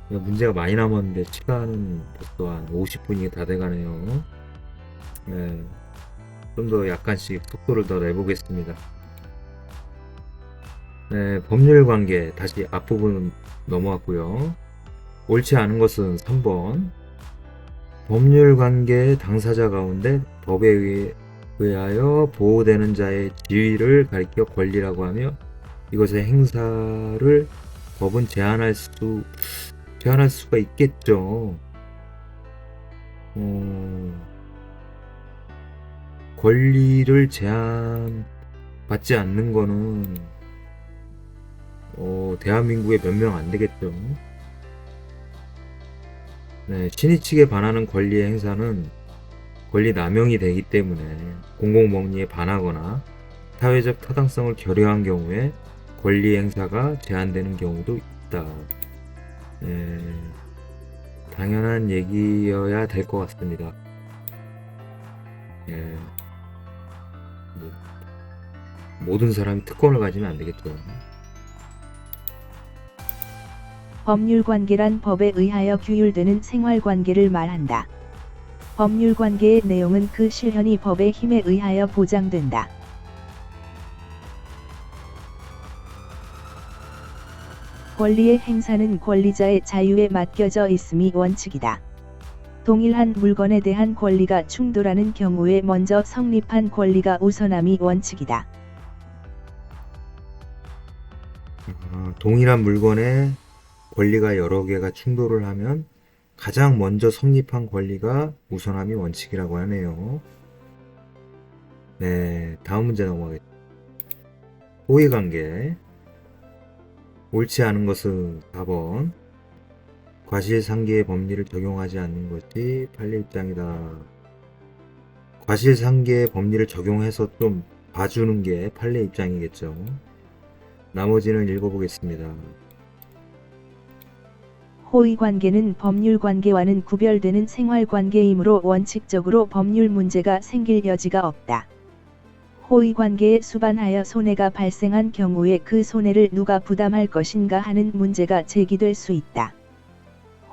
B: 문제가 많이 남았는데 시간은 벌써 한 50분이 다 돼가네요. 네, 좀 더 약간씩 속도를 더 내보겠습니다. 네, 법률 관계 다시 앞부분 넘어왔고요. 옳지 않은 것은 3번. 법률 관계의 당사자 가운데 법에 의하여 보호되는 자의 지위를 가리켜 권리라고 하며 이것의 행사를 법은 제한할 수가 있겠죠. 권리를 제한받지 않는 거는 대한민국에 몇 명 안 되겠죠. 네, 신의 측에 반하는 권리의 행사는 권리 남용이 되기 때문에 공공법리에 반하거나 사회적 타당성을 결여한 경우에 권리 행사가 제한되는 경우도 있다. 네, 당연한 얘기여야 될 것 같습니다. 네, 모든 사람이 특권을 가지면 안 되겠죠.
C: 법률관계란 법에 의하여 규율되는 생활관계를 말한다. 법률관계의 내용은 그 실현이 법의 힘에 의하여 보장된다. 권리의 행사는 권리자의 자유에 맡겨져 있음이 원칙이다. 동일한 물건에 대한 권리가 충돌하는 경우에 먼저 성립한 권리가 우선함이 원칙이다.
B: 동일한 물건에 권리가 여러 개가 충돌을 하면 가장 먼저 성립한 권리가 우선함이 원칙이라고 하네요. 네, 다음 문제 넘어가겠습니다. 호의관계. 옳지 않은 것은 4번. 과실상계의 법리를 적용하지 않는 것이 판례 입장이다. 과실상계의 법리를 적용해서 좀 봐주는 게 판례 입장이겠죠. 나머지는 읽어보겠습니다.
C: 호의관계는 법률관계와는 구별되는 생활관계이므로 원칙적으로 법률 문제가 생길 여지가 없다. 호의관계에 수반하여 손해가 발생한 경우에 그 손해를 누가 부담할 것인가 하는 문제가 제기될 수 있다.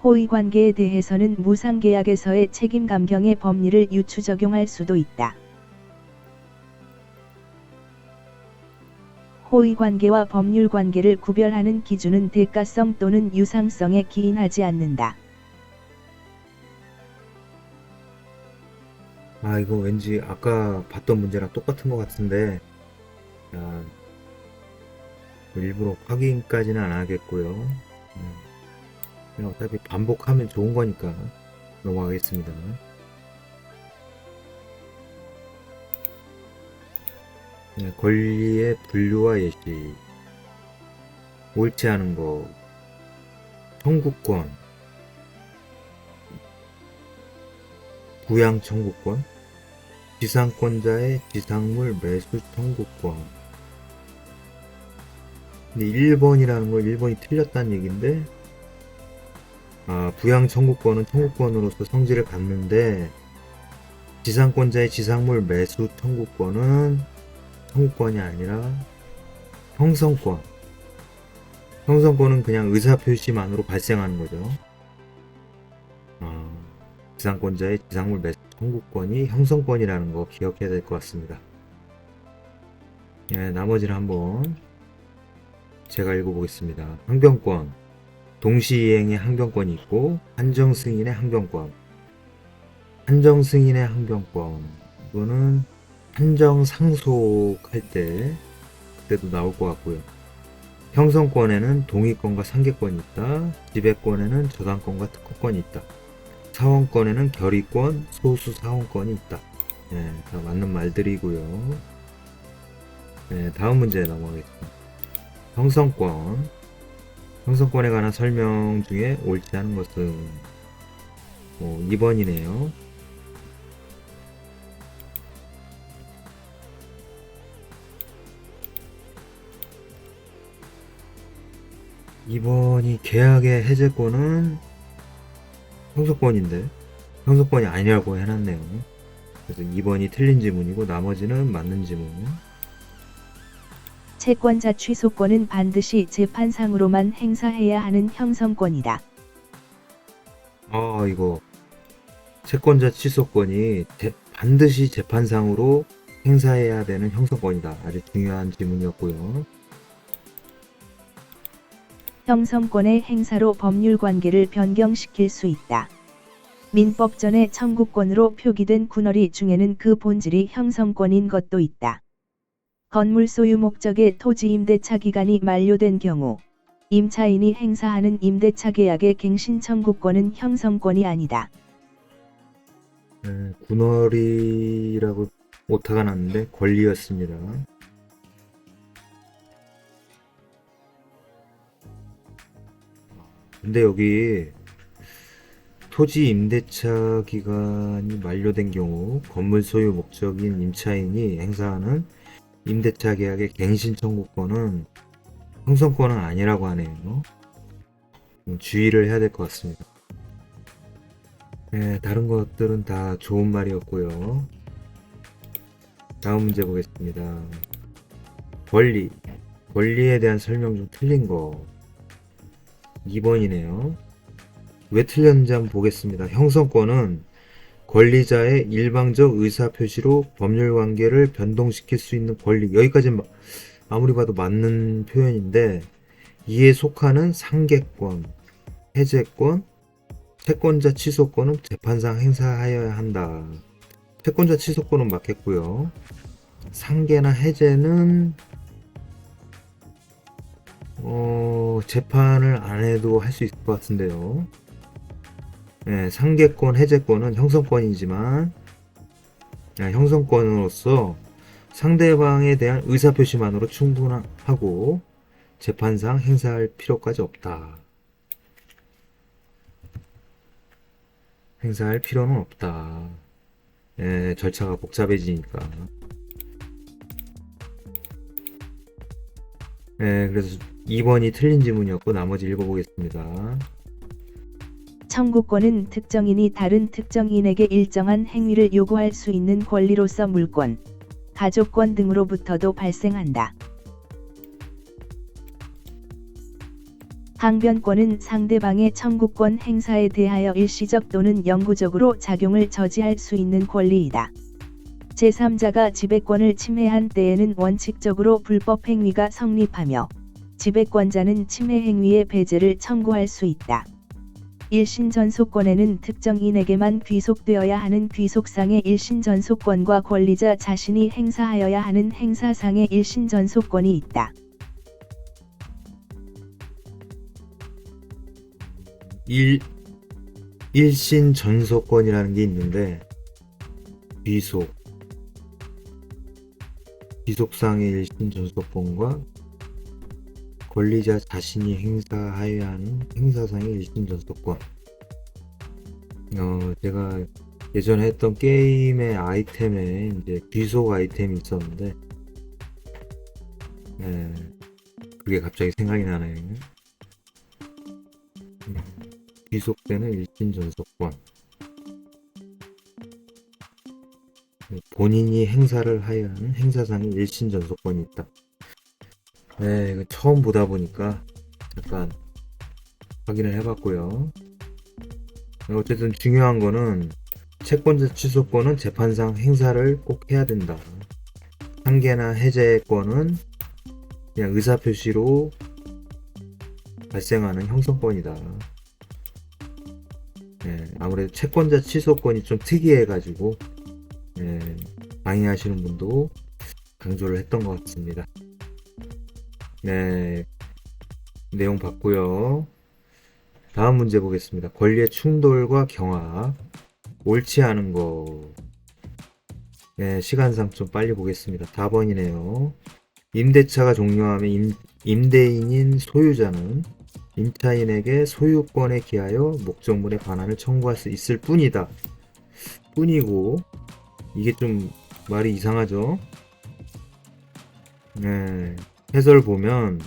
C: 호의 관계에 대해서는 무상계약에서의 책임 감경의 법리를 유추 적용할 수도 있다. 호의 관계와 법률 관계를 구별하는 기준은 대가성 또는 유상성에 기인하지 않는다.
B: 아, 이거 왠지 아까 봤던 문제랑 똑같은 것 같은데, 일부러 확인까지는 안 하겠고요. 그냥 어차피 반복하면 좋은 거니까 넘어가겠습니다. 권리의 분류와 예시, 옳지 않은 거, 청구권, 부양 청구권, 지상권자의 지상물 매수 청구권. 근데 1번이라는 거 1번이 틀렸다는 얘기인데, 부양 청구권은 청구권으로서 성질을 갖는데, 지상권자의 지상물 매수 청구권은 청구권이 아니라 형성권. 형성권은 그냥 의사표시만으로 발생하는 거죠. 지상권자의 지상물 매수 청구권이 형성권이라는 거 기억해야 될 것 같습니다. 나머지는 한번 제가 읽어보겠습니다. 항변권, 동시이행의 항변권이 있고 한정승인의 항변권. 한정승인의 항변권, 이거는 한정상속할 때 그때도 나올 것 같고요. 형성권에는 동의권과 상계권이 있다. 지배권에는 저당권과 특허권이 있다. 사원권에는 결의권, 소수 사원권이 있다. 다 맞는 말들이고요. 다음 문제 넘어가겠습니다. 형성권. 형성권에 관한 설명 중에 옳지 않은 것은 2번이네요. 이번이 계약의 해제권은 형성권인데 형성권이 아니라고 해놨네요. 그래서 2번이 틀린 지문이고 나머지는 맞는 지문.
C: 채권자 취소권은 반드시 재판상으로만 행사해야 하는 형성권이다.
B: 이거 채권자 취소권이 반드시 재판상으로 행사해야 되는 형성권이다. 아주 중요한 지문이었고요.
C: 형성권의 행사로 법률 관계를 변경시킬 수 있다. 민법전의 청구권으로 표기된 군허리 중에는 그 본질이 형성권인 것도 있다. 건물 소유 목적의 토지 임대차 기간이 만료된 경우 임차인이 행사하는 임대차 계약의 갱신 청구권은 형성권이 아니다.
B: 군허리라고 오타가 났는데 권리였습니다. 근데 여기 토지 임대차 기간이 만료된 경우 건물 소유 목적인 임차인이 행사하는 임대차 계약의 갱신 청구권은 형성권은 아니라고 하네요. 주의를 해야 될 것 같습니다. 다른 것들은 다 좋은 말이었고요. 다음 문제 보겠습니다. 권리에 대한 설명 중 틀린 거 2번이네요. 왜 틀렸는지 한번 보겠습니다. 형성권은 권리자의 일방적 의사표시로 법률관계를 변동시킬 수 있는 권리. 여기까지는 아무리 봐도 맞는 표현인데 이에 속하는 상계권, 해제권, 채권자 취소권은 재판상 행사하여야 한다. 채권자 취소권은 맞겠고요. 상계나 해제는 재판을 안 해도 할 수 있을 것 같은데요. 상계권, 해제권은 형성권이지만 형성권으로서 상대방에 대한 의사표시만으로 충분하고 재판상 행사할 필요까지 없다. 행사할 필요는 없다. 절차가 복잡해지니까. 그래서 2번이 틀린 지문이었고 나머지 읽어보겠습니다.
C: 청구권은 특정인이 다른 특정인에게 일정한 행위를 요구할 수 있는 권리로서 물권, 가족권 등으로부터도 발생한다. 항변권은 상대방의 청구권 행사에 대하여 일시적 또는 영구적으로 작용을 저지할 수 있는 권리이다. 제3자가 지배권을 침해한 때에는 원칙적으로 불법 행위가 성립하며 지배권자는 침해 행위의 배제를 청구할 수 있다. 일신전속권에는 특정인에게만 귀속되어야 하는 귀속상의 일신전속권과 권리자 자신이 행사하여야 하는 행사상의 일신전속권이 있다.
B: 일신전속권이라는 게 있는데 귀속상의 일신전속권과 권리자 자신이 행사하여야 하는 행사상의 일신전속권. 제가 예전에 했던 게임의 아이템에 이제 귀속 아이템이 있었는데, 그게 갑자기 생각이 나네요. 귀속되는 일신전속권. 본인이 행사를 하여야 하는 행사상의 일신전속권이 있다. 이거 처음 보다 보니까 잠깐 확인을 해봤고요. 어쨌든 중요한 거는 채권자 취소권은 재판상 행사를 꼭 해야 된다. 상계나 해제권은 그냥 의사표시로 발생하는 형성권이다. 아무래도 채권자 취소권이 좀 특이해가지고 강의하시는 분도 강조를 했던 것 같습니다. 내용 봤고요. 다음 문제 보겠습니다. 권리의 충돌과 경합. 옳지 않은 거. 시간상 좀 빨리 보겠습니다. 4번이네요. 임대차가 종료하면 임대인인 소유자는 임차인에게 소유권에 기하여 목적물의 반환을 청구할 수 있을 뿐이다. 뿐이고, 이게 좀 말이 이상하죠? 해설 보면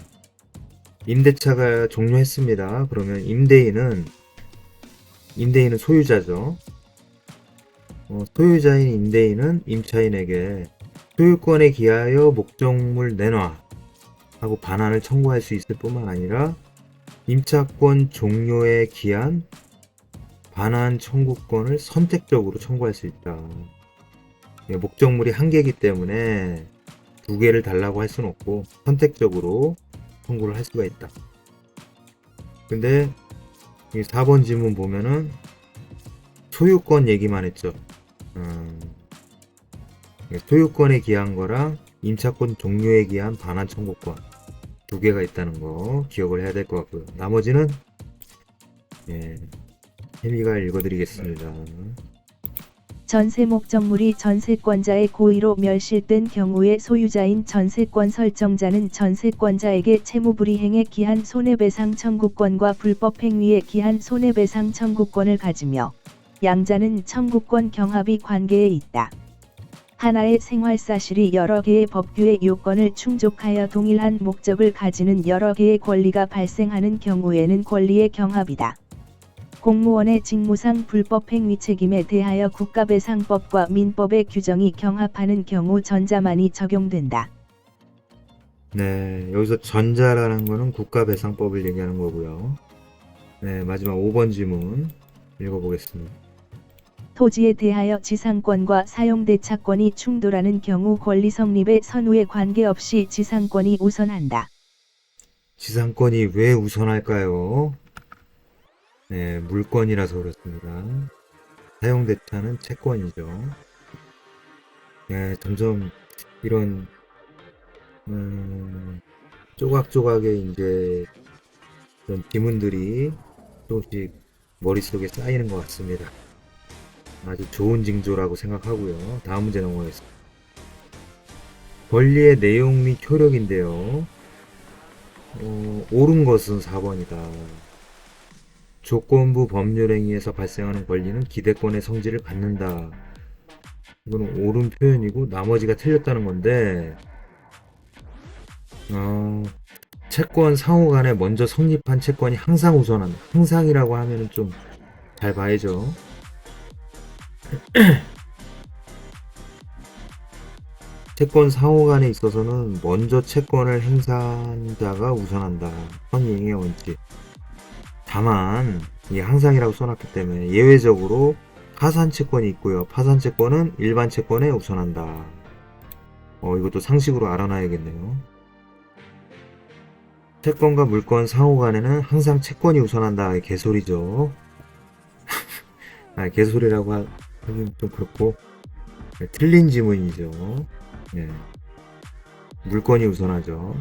B: 임대차가 종료했습니다. 그러면 임대인은 소유자죠. 소유자인 임대인은 임차인에게 소유권에 기하여 목적물 내놔 하고 반환을 청구할 수 있을 뿐만 아니라 임차권 종료에 기한 반환 청구권을 선택적으로 청구할 수 있다. 목적물이 한 개이기 때문에 두 개를 달라고 할 수는 없고 선택적으로 청구를 할 수가 있다. 근데 이 4번 지문 보면은 소유권 얘기만 했죠. 소유권에 기한 거랑 임차권 종료에 기한 반환 청구권 두 개가 있다는 거 기억을 해야 될 것 같고요. 나머지는 혜미가 읽어드리겠습니다.
C: 전세 목적물이 전세권자의 고의로 멸실된 경우에 소유자인 전세권 설정자는 전세권자에게 채무불이행에 기한 손해배상 청구권과 불법 행위에 기한 손해배상 청구권을 가지며 양자는 청구권 경합이 관계에 있다. 하나의 생활사실이 여러 개의 법규의 요건을 충족하여 동일한 목적을 가지는 여러 개의 권리가 발생하는 경우에는 권리의 경합이다. 공무원의 직무상 불법 행위 책임에 대하여 국가배상법과 민법의 규정이 경합하는 경우 전자만이 적용된다.
B: 여기서 전자라는 거는 국가배상법을 얘기하는 거고요. 마지막 5번 지문 읽어보겠습니다.
C: 토지에 대하여 지상권과 사용대차권이 충돌하는 경우 권리 성립의 선후에 관계없이 지상권이 우선한다.
B: 지상권이 왜 우선할까요? 물권이라서 그렇습니다. 사용대차는 채권이죠. 점점 이런 조각조각의 이제 그런 지문들이 조금씩 머릿속에 쌓이는 것 같습니다. 아주 좋은 징조라고 생각하고요. 다음 문제 넘어가겠습니다. 권리의 내용 및 효력인데요. 옳은 것은 4번이다. 조건부 법률행위에서 발생하는 권리는 기대권의 성질을 갖는다. 이거는 옳은 표현이고 나머지가 틀렸다는 건데, 채권 상호 간에 먼저 성립한 채권이 항상 우선한다. 항상이라고 하면은 좀 잘 봐야죠. 채권 상호 간에 있어서는 먼저 채권을 행사한 자가 우선한다. 선이행의 원칙. 다만 이 항상이라고 써놨기 때문에 예외적으로 파산 채권이 있고요. 파산 채권은 일반 채권에 우선한다. 이것도 상식으로 알아놔야겠네요. 채권과 물권 상호 간에는 항상 채권이 우선한다. 개소리죠. 개소리라고 하긴 좀 그렇고, 네, 틀린 지문이죠. 네. 물권이 우선하죠.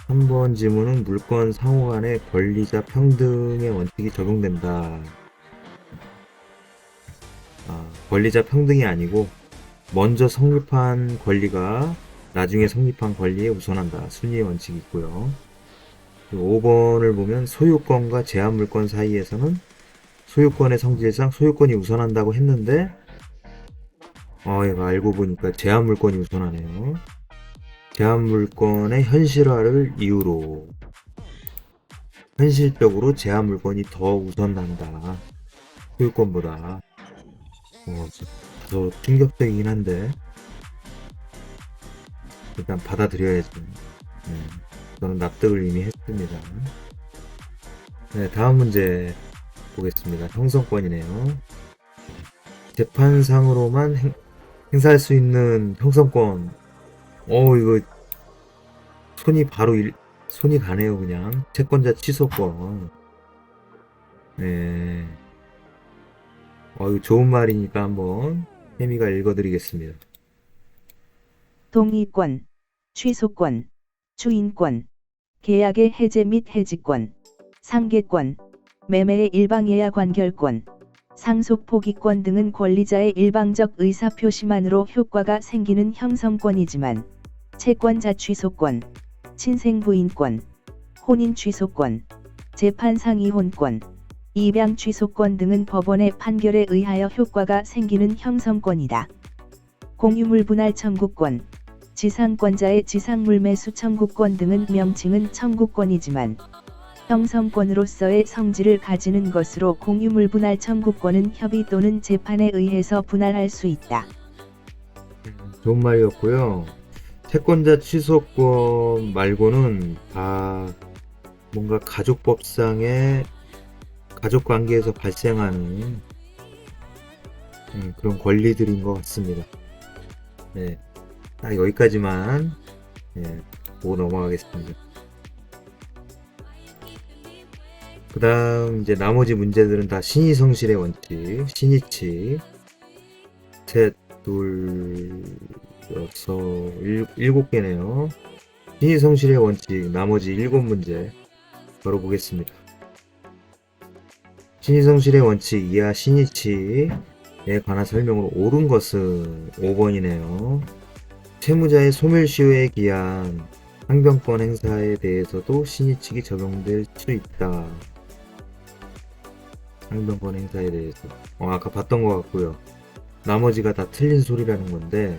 B: 3번 지문은 물권 상호 간의 권리자 평등의 원칙이 적용된다. 권리자 평등이 아니고 먼저 성립한 권리가 나중에 성립한 권리에 우선한다. 순위의 원칙이 있고요. 5번을 보면 소유권과 제한물권 사이에서는 소유권의 성질상 소유권이 우선한다고 했는데 얘가 알고 보니까 제한물권이 우선하네요. 제한물권의 현실화를 이유로 현실적으로 제한물권이 더 우선한다. 소유권보다. 더 충격적이긴 한데 일단 받아들여야죠. 저는 납득을 이미 했습니다. 네, 다음 문제 보겠습니다. 형성권이네요. 재판상으로만 행사할 수 있는 형성권. 이거 손이 가네요. 그냥 채권자 취소권. 네. 이거 좋은 말이니까 한번 혜미가 읽어드리겠습니다.
C: 동의권, 취소권, 추인권, 계약의 해제 및 해지권, 상계권, 매매의 일방예약 관결권, 상속 포기권 등은 권리자의 일방적 의사표시만으로 효과가 생기는 형성권이지만 채권자 취소권, 친생 부인권, 혼인 취소권, 재판상 이혼권, 입양 취소권 등은 법원의 판결에 의하여 효과가 생기는 형성권이다. 공유물 분할 청구권, 지상권자의 지상물 매수 청구권 등은 명칭은 청구권이지만 형성권으로서의 성질을 가지는 것으로 공유물 분할 청구권은 협의 또는 재판에 의해서 분할할 수 있다.
B: 좋은 말이었고요. 채권자 취소권 말고는 다 뭔가 가족법상의 가족관계에서 발생하는 그런 권리들인 것 같습니다. 네, 딱 여기까지만 보고 넘어가겠습니다. 그 다음 이제 나머지 문제들은 다 신의성실의 원칙, 신의칙, 셋, 둘, 여섯, 일곱 개네요. 신의성실의 원칙, 나머지 7문제 바로 보겠습니다. 신의성실의 원칙 이하 신의칙에 관한 설명으로 옳은 것은 5번이네요. 채무자의 소멸시효에 기한 항변권 행사에 대해서도 신의칙이 적용될 수 있다. 항변권 행사에 대해서 아까 봤던 것 같고요. 나머지가 다 틀린 소리라는 건데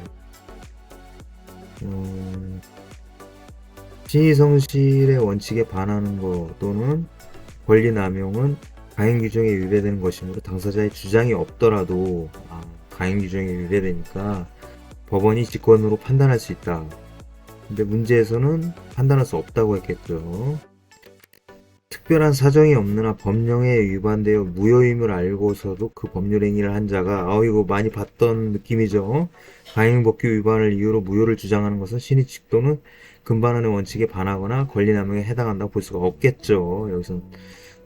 B: 신의성실의 원칙에 반하는 것 또는 권리 남용은 가행규정에 위배되는 것이므로 당사자의 주장이 없더라도 가행규정에 위배되니까 법원이 직권으로 판단할 수 있다. 근데 문제에서는 판단할 수 없다고 했겠죠. 특별한 사정이 없느나 법령에 위반되어 무효임을 알고서도 그 법률 행위를 한 자가 이거 많이 봤던 느낌이죠. 가행법규 위반을 이유로 무효를 주장하는 것은 신의칙 또는 금반원의 원칙에 반하거나 권리남용에 해당한다고 볼 수가 없겠죠. 여기서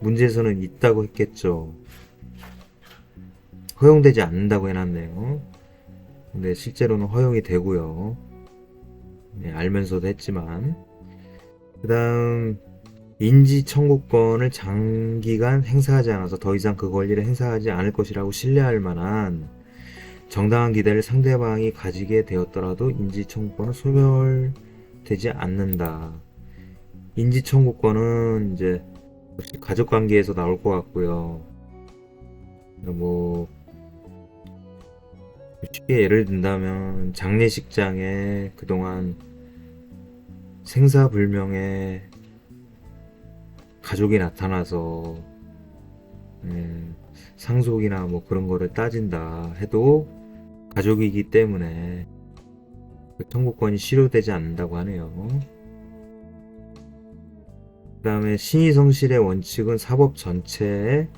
B: 문제에서는 있다고 했겠죠. 허용되지 않는다고 해놨네요. 근데 실제로는 허용이 되고요. 알면서도 했지만. 그 다음 인지청구권을 장기간 행사하지 않아서 더 이상 그 권리를 행사하지 않을 것이라고 신뢰할 만한 정당한 기대를 상대방이 가지게 되었더라도 인지청구권은 소멸되지 않는다. 인지청구권은 이제 역시 가족관계에서 나올 것 같고요. 쉽게 예를 든다면 장례식장에 그동안 생사불명의 가족이 나타나서 상속이나 그런 거를 따진다 해도 가족이기 때문에 그 청구권이 실효되지 않는다고 하네요. 다음에 신의성실의 원칙은 사법 전체에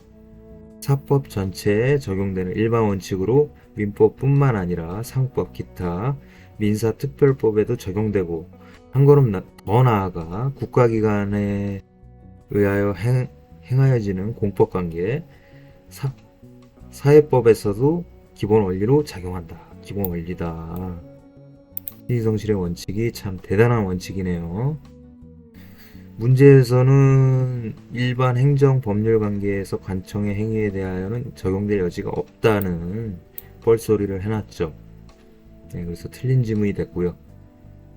B: 적용되는 일반 원칙으로 민법뿐만 아니라 상법, 기타, 민사특별법에도 적용되고 한 걸음 더 나아가 국가기관에 의하여 행하여지는 공법관계, 사회법에서도 기본 원리로 작용한다. 기본 원리다. 신의성실의 원칙이 참 대단한 원칙이네요. 문제에서는 일반 행정 법률 관계에서 관청의 행위에 대하여는 적용될 여지가 없다는 뻘소리를 해놨죠. 네, 그래서 틀린 지문이 됐고요.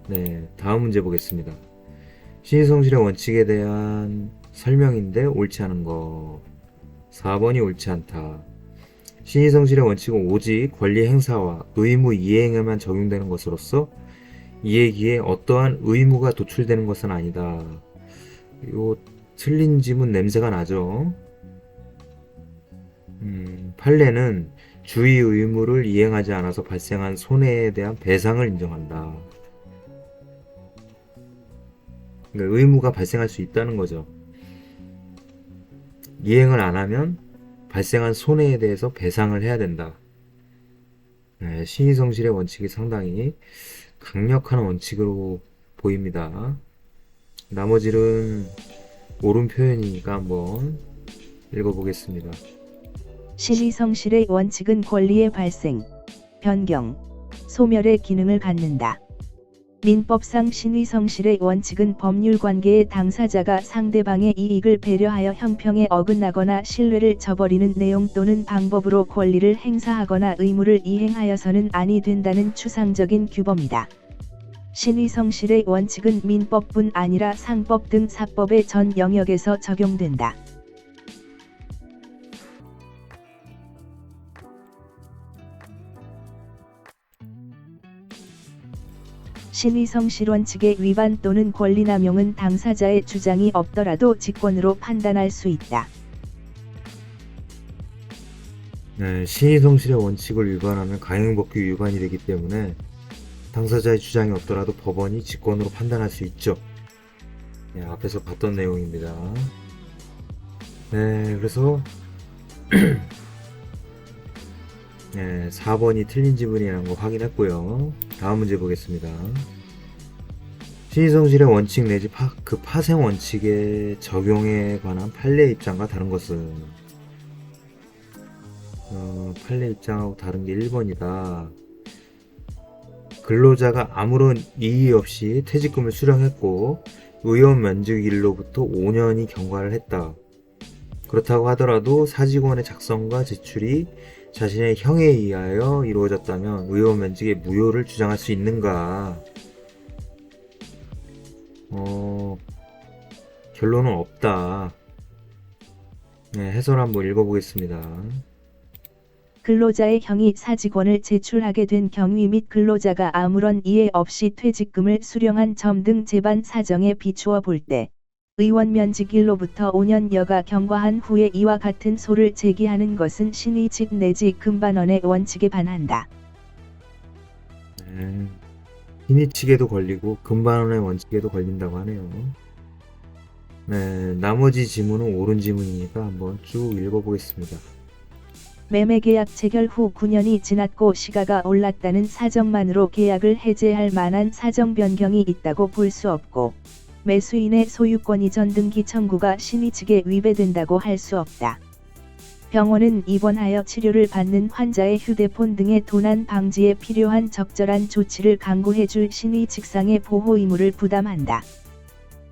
B: 네, 다음 문제 보겠습니다. 신의성실의 원칙에 대한 설명인데 옳지 않은 거. 4번이 옳지 않다. 신의성실의 원칙은 오직 권리 행사와 의무 이행에만 적용되는 것으로서 이에 기해 어떠한 의무가 도출되는 것은 아니다. 요 틀린 지문 냄새가 나죠. 판례는 주의 의무를 이행하지 않아서 발생한 손해에 대한 배상을 인정한다. 그러니까 의무가 발생할 수 있다는 거죠. 이행을 안 하면 발생한 손해에 대해서 배상을 해야 된다. 네, 신의성실의 원칙이 상당히 강력한 원칙으로 보입니다. 나머지는 옳은 표현이니까 한번 읽어보겠습니다.
C: 신의성실의 원칙은 권리의 발생, 변경, 소멸의 기능을 갖는다. 민법상 신의성실의 원칙은 법률 관계의 당사자가 상대방의 이익을 배려하여 형평에 어긋나거나 신뢰를 저버리는 내용 또는 방법으로 권리를 행사하거나 의무를 이행하여서는 아니 된다는 추상적인 규범이다. 신의성실의 원칙은 민법뿐 아니라 상법 등 사법의 전 영역에서 적용된다. 신의성실 원칙의 위반 또는 권리남용은 당사자의 주장이 없더라도 직권으로 판단할 수 있다.
B: 네, 신의성실의 원칙을 위반하면 강행법규 위반이 되기 때문에 당사자의 주장이 없더라도 법원이 직권으로 판단할 수 있죠. 네, 앞에서 봤던 내용입니다. 네, 그래서 네, 4번이 틀린 지문이라는 거 확인했고요. 다음 문제 보겠습니다. 신의성실의 원칙 내지 그 파생 원칙의 적용에 관한 판례 입장과 다른 것은 판례 입장하고 다른 게 1번이다. 근로자가 아무런 이의 없이 퇴직금을 수령했고 의원 면직일로부터 5년이 경과를 했다. 그렇다고 하더라도 사직원의 작성과 제출이 자신의 형에 의하여 이루어졌다면 의원 면직의 무효를 주장할 수 있는가? 결론은 없다. 네, 해설 한번 읽어보겠습니다.
C: 근로자의 형이 사직원을 제출하게 된 경위 및 근로자가 아무런 이해 없이 퇴직금을 수령한 점 등 재반 사정에 비추어 볼 때 의원 면직일로부터 5년여가 경과한 후에 이와 같은 소를 제기하는 것은 신의칙 내지 금반원의 원칙에 반한다.
B: 신의칙에도 걸리고 금반원의 원칙에도 걸린다고 하네요. 네, 나머지 지문은 옳은 지문이니까 한번 쭉 읽어보겠습니다.
C: 매매계약 체결 후 9년이 지났고 시가가 올랐다는 사정만으로 계약을 해제할 만한 사정 변경이 있다고 볼 수 없고 매수인의 소유권 이전 등기 청구가 신의칙에 위배된다고 할 수 없다. 병원은 입원하여 치료를 받는 환자의 휴대폰 등의 도난 방지에 필요한 적절한 조치를 강구해줄 신의칙상의 보호 의무를 부담한다.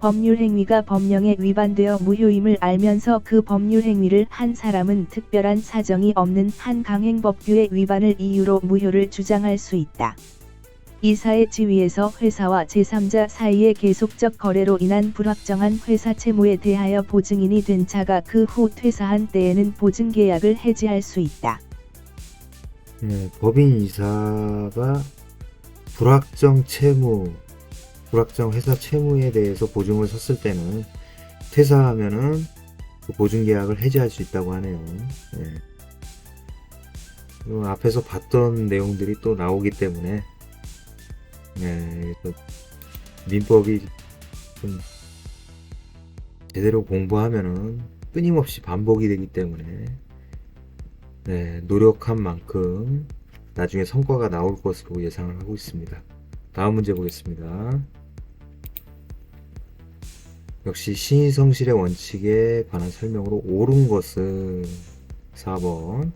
C: 법률 행위가 법령에 위반되어 무효임을 알면서 그 법률 행위를 한 사람은 특별한 사정이 없는 한 강행법규의 위반을 이유로 무효를 주장할 수 있다. 이사의 지위에서 회사와 제3자 사이의 계속적 거래로 인한 불확정한 회사 채무에 대하여 보증인이 된 자가 그 후 퇴사한 때에는 보증계약을 해지할 수 있다.
B: 네, 법인 이사가 불확정 회사 채무에 대해서 보증을 섰을 때는 퇴사하면은 그 보증계약을 해지할 수 있다고 하네요. 네. 앞에서 봤던 내용들이 또 나오기 때문에 민법이 좀 제대로 공부하면은 끊임없이 반복이 되기 때문에 노력한 만큼 나중에 성과가 나올 것으로 예상을 하고 있습니다. 다음 문제 보겠습니다. 역시 신의성실의 원칙에 관한 설명으로 옳은 것은 4번.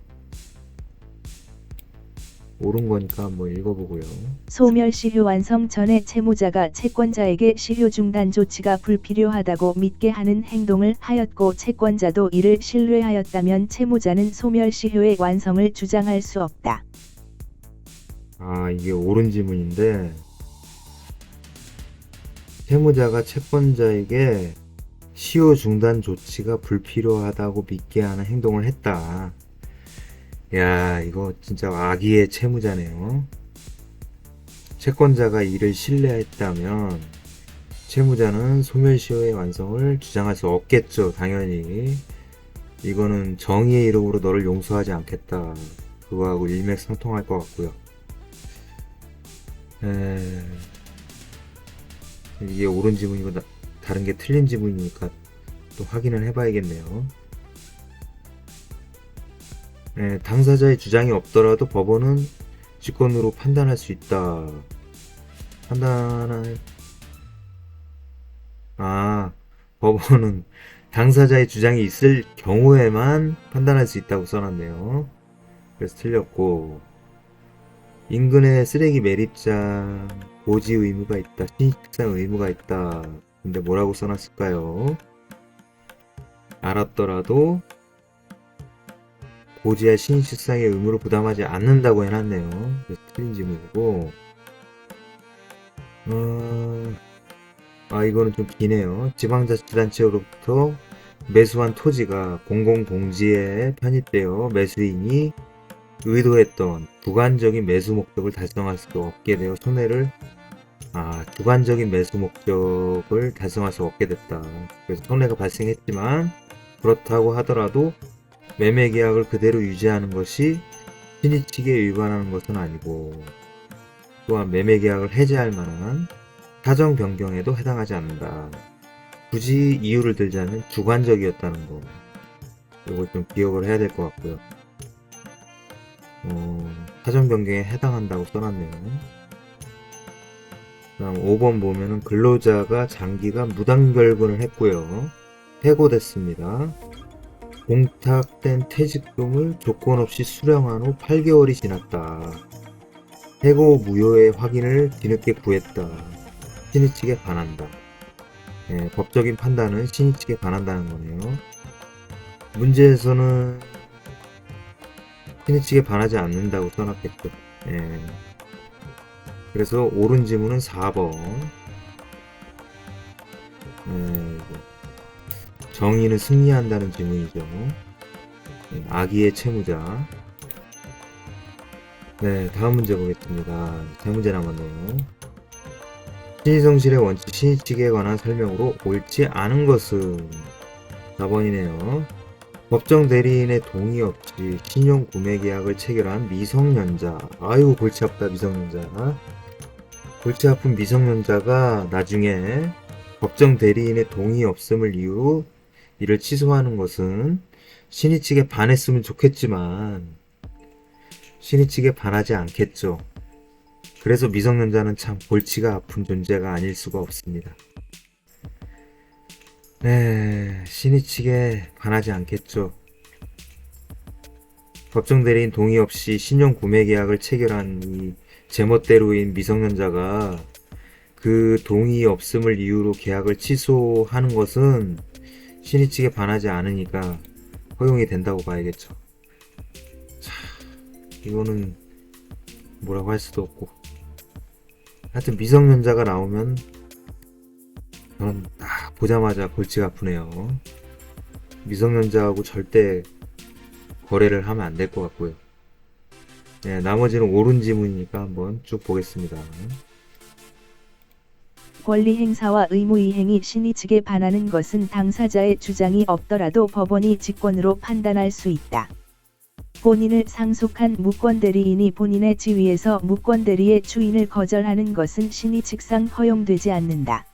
B: 옳은 거니까 한번 읽어보고요.
C: 소멸시효 완성 전에 채무자가 채권자에게 시효 중단 조치가 불필요하다고 믿게 하는 행동을 하였고 채권자도 이를 신뢰하였다면 채무자는 소멸시효의 완성을 주장할 수 없다.
B: 이게 옳은 지문인데, 채무자가 채권자에게 시효 중단 조치가 불필요하다고 믿게 하는 행동을 했다. 야, 이거 진짜 악의의 채무자네요. 채권자가 이를 신뢰했다면 채무자는 소멸시효의 완성을 주장할 수 없겠죠. 당연히 이거는 정의의 이름으로 너를 용서하지 않겠다, 그거하고 일맥상통할 것 같고요. 이게 옳은 지문이고 다른 게 틀린 지문이니까 또 확인을 해봐야겠네요. 당사자의 주장이 없더라도 법원은 직권으로 판단할 수 있다. 법원은 당사자의 주장이 있을 경우에만 판단할 수 있다고 써놨네요. 그래서 틀렸고, 인근에 쓰레기 매립장 고지 의무가 있다, 신식상 의무가 있다. 근데 뭐라고 써놨을까요? 알았더라도 고지와 신식상의 의무를 부담하지 않는다고 해놨네요. 그래서 틀린 지문이고, 이거는 좀 기네요. 지방자치단체로부터 매수한 토지가 공공공지에 편입되어 매수인이 의도했던 주관적인 매수 목적을 달성할 수 없게 되어 손해를 주관적인 매수 목적을 달성할 수 없게 됐다. 그래서 손해가 발생했지만 그렇다고 하더라도 매매 계약을 그대로 유지하는 것이 신의칙에 위반하는 것은 아니고, 또한 매매 계약을 해지할 만한 사정 변경에도 해당하지 않는다. 굳이 이유를 들자면 주관적이었다는 거, 이걸 좀 기억을 해야 될 것 같고요. 사정 변경에 해당한다고 써놨네요. 다음 5번 보면은 근로자가 장기간 무단결근을 했고요. 해고됐습니다. 공탁된 퇴직금을 조건 없이 수령한 후 8개월이 지났다. 해고 무효의 확인을 뒤늦게 구했다. 신의칙에 반한다. 법적인 판단은 신의칙에 반한다는 거네요. 문제에서는 신의칙에 반하지 않는다고 써놨겠죠. 그래서 옳은 지문은 4번. 정의는 승리한다는 지문이죠. 악의의 채무자. 다음 문제 보겠습니다. 3문제 남았네요. 신의성실의 원칙 신의칙에 관한 설명으로 옳지 않은 것은 4번이네요. 법정 대리인의 동의 없이 신용 구매 계약을 체결한 미성년자. 아이고 골치 아프다, 미성년자. 골치 아픈 미성년자가 나중에 법정 대리인의 동의 없음을 이유로 이를 취소하는 것은 신의칙에 반했으면 좋겠지만 신의칙에 반하지 않겠죠. 그래서 미성년자는 참 골치가 아픈 존재가 아닐 수가 없습니다. 신의칙에 반하지 않겠죠. 법정 대리인 동의 없이 신용 구매 계약을 체결한 이 제멋대로인 미성년자가 그 동의 없음을 이유로 계약을 취소하는 것은 신의칙에 반하지 않으니까 허용이 된다고 봐야겠죠. 이거는 뭐라고 할 수도 없고, 하여튼 미성년자가 나오면 저는 딱 보자마자 골치가 아프네요. 미성년자하고 절대 거래를 하면 안 될 것 같고요. 나머지는 옳은 지문이니까 한번 쭉 보겠습니다.
C: 권리 행사와 의무 이행이 신의칙에 반하는 것은 당사자의 주장이 없더라도 법원이 직권으로 판단할 수 있다. 본인을 상속한 무권대리인이 본인의 지위에서 무권대리의 추인을 거절하는 것은 신의칙상 허용되지 않는다.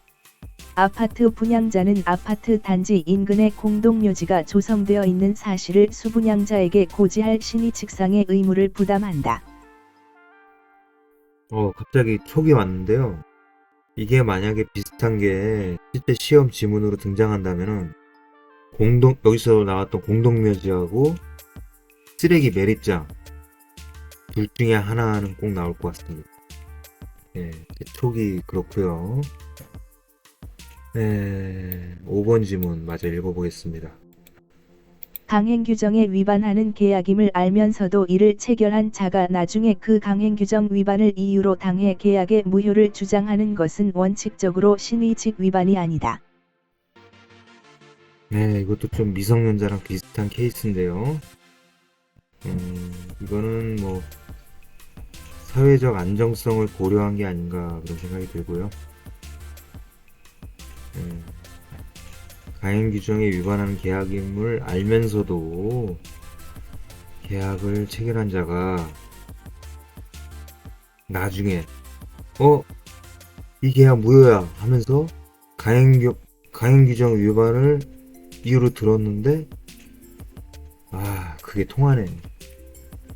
C: 아파트 분양자는 아파트 단지 인근에 공동묘지가 조성되어 있는 사실을 수분양자에게 고지할 신의칙상의 의무를 부담한다.
B: 갑자기 촉이 왔는데요. 이게 만약에 비슷한 게 실제 시험 지문으로 등장한다면은 여기서 나왔던 공동묘지하고 쓰레기 매립장 둘 중에 하나는 꼭 나올 것 같습니다. 네, 촉이 그렇고요. 네, 5번 지문 마저 읽어보겠습니다.
C: 강행규정에 위반하는 계약임을 알면서도 이를 체결한 자가 나중에 그 강행규정 위반을 이유로 당해 계약의 무효를 주장하는 것은 원칙적으로 신의칙 위반이 아니다.
B: 네, 이것도 좀 미성년자랑 비슷한 케이스인데요. 이거는 뭐 사회적 안정성을 고려한 게 아닌가 그런 생각이 들고요. 가행 규정에 위반하는 계약임을 알면서도 계약을 체결한 자가 나중에 이 계약 무효야 하면서 가행 규정 위반을 이유로 들었는데 그게 통하네.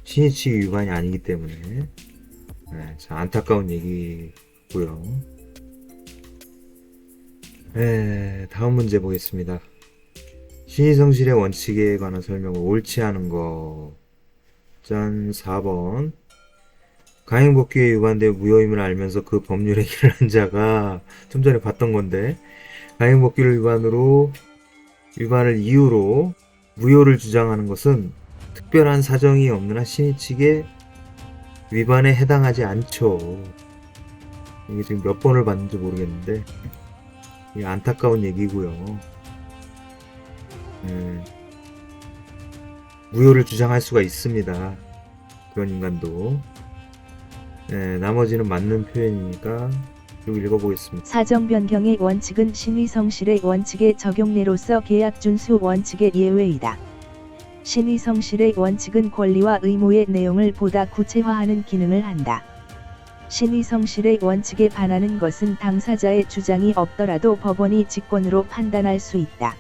B: 신의칙 위반이 아니기 때문에 참 안타까운 얘기고요. 다음 문제 보겠습니다. 신의성실의 원칙에 관한 설명을 옳지 않은 거. 짠. 4번. 가행법규에 위반돼 무효임을 알면서 그 법률 행위를 한 자가 좀 전에 봤던 건데 가행법규를 위반을 이유로 무효를 주장하는 것은 특별한 사정이 없는 한 신의칙의 위반에 해당하지 않죠. 이게 지금 몇 번을 봤는지 모르겠는데 이게 안타까운 얘기고요. 무효를 주장할 수가 있습니다. 그런 인간도. 나머지는 맞는 표현이니까 쭉 읽어보겠습니다.
C: 사정 변경의 원칙은 신의성실의 원칙의 적용례로서 계약 준수 원칙의 예외이다. 신의성실의 원칙은 권리와 의무의 내용을 보다 구체화하는 기능을 한다. 신의성실의 원칙에 반하는 것은 당사자의 주장이 없더라도 법원이 직권으로 판단할 수 있다.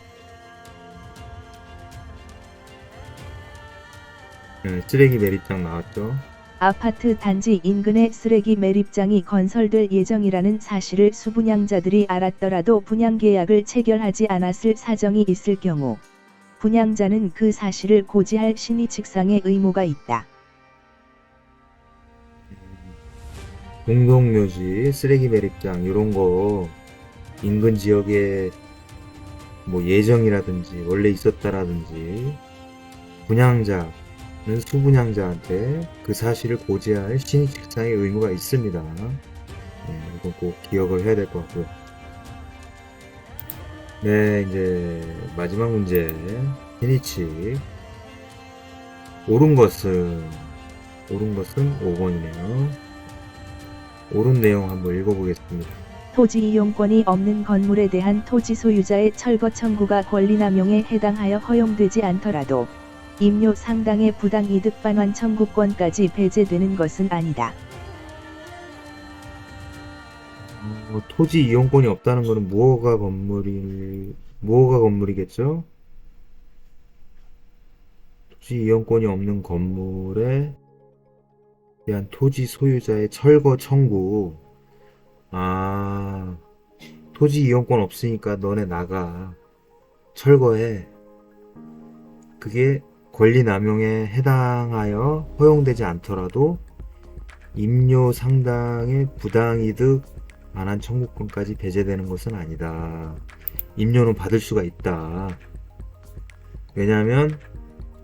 B: 쓰레기 매립장 나왔죠.
C: 아파트 단지 인근에 쓰레기 매립장이 건설될 예정이라는 사실을 수분양자들이 알았더라도 분양계약을 체결하지 않았을 사정이 있을 경우 분양자는 그 사실을 고지할 신의칙상의 의무가 있다.
B: 공동묘지, 쓰레기 매립장 이런 거 인근 지역에 뭐 예정이라든지 원래 있었다라든지 분양자는 수분양자한테 그 사실을 고지할 신의칙상의 의무가 있습니다. 이건 꼭 기억을 해야 될 것 같고요. 네, 이제 마지막 문제. 신의칙. 옳은 것은 5번이네요. 옳은 내용 한번 읽어보겠습니다.
C: 토지 이용권이 없는 건물에 대한 토지 소유자의 철거 청구가 권리남용에 해당하여 허용되지 않더라도 임료 상당의 부당이득 반환 청구권까지 배제되는 것은 아니다.
B: 토지 이용권이 없다는 것은 무허가 건물이겠죠? 토지 이용권이 없는 건물에 대한 토지 소유자의 철거 청구. 토지 이용권 없으니까 너네 나가. 철거해. 그게 권리 남용에 해당하여 허용되지 않더라도 임료 상당의 부당이득 반환 청구권까지 배제되는 것은 아니다. 임료는 받을 수가 있다. 왜냐하면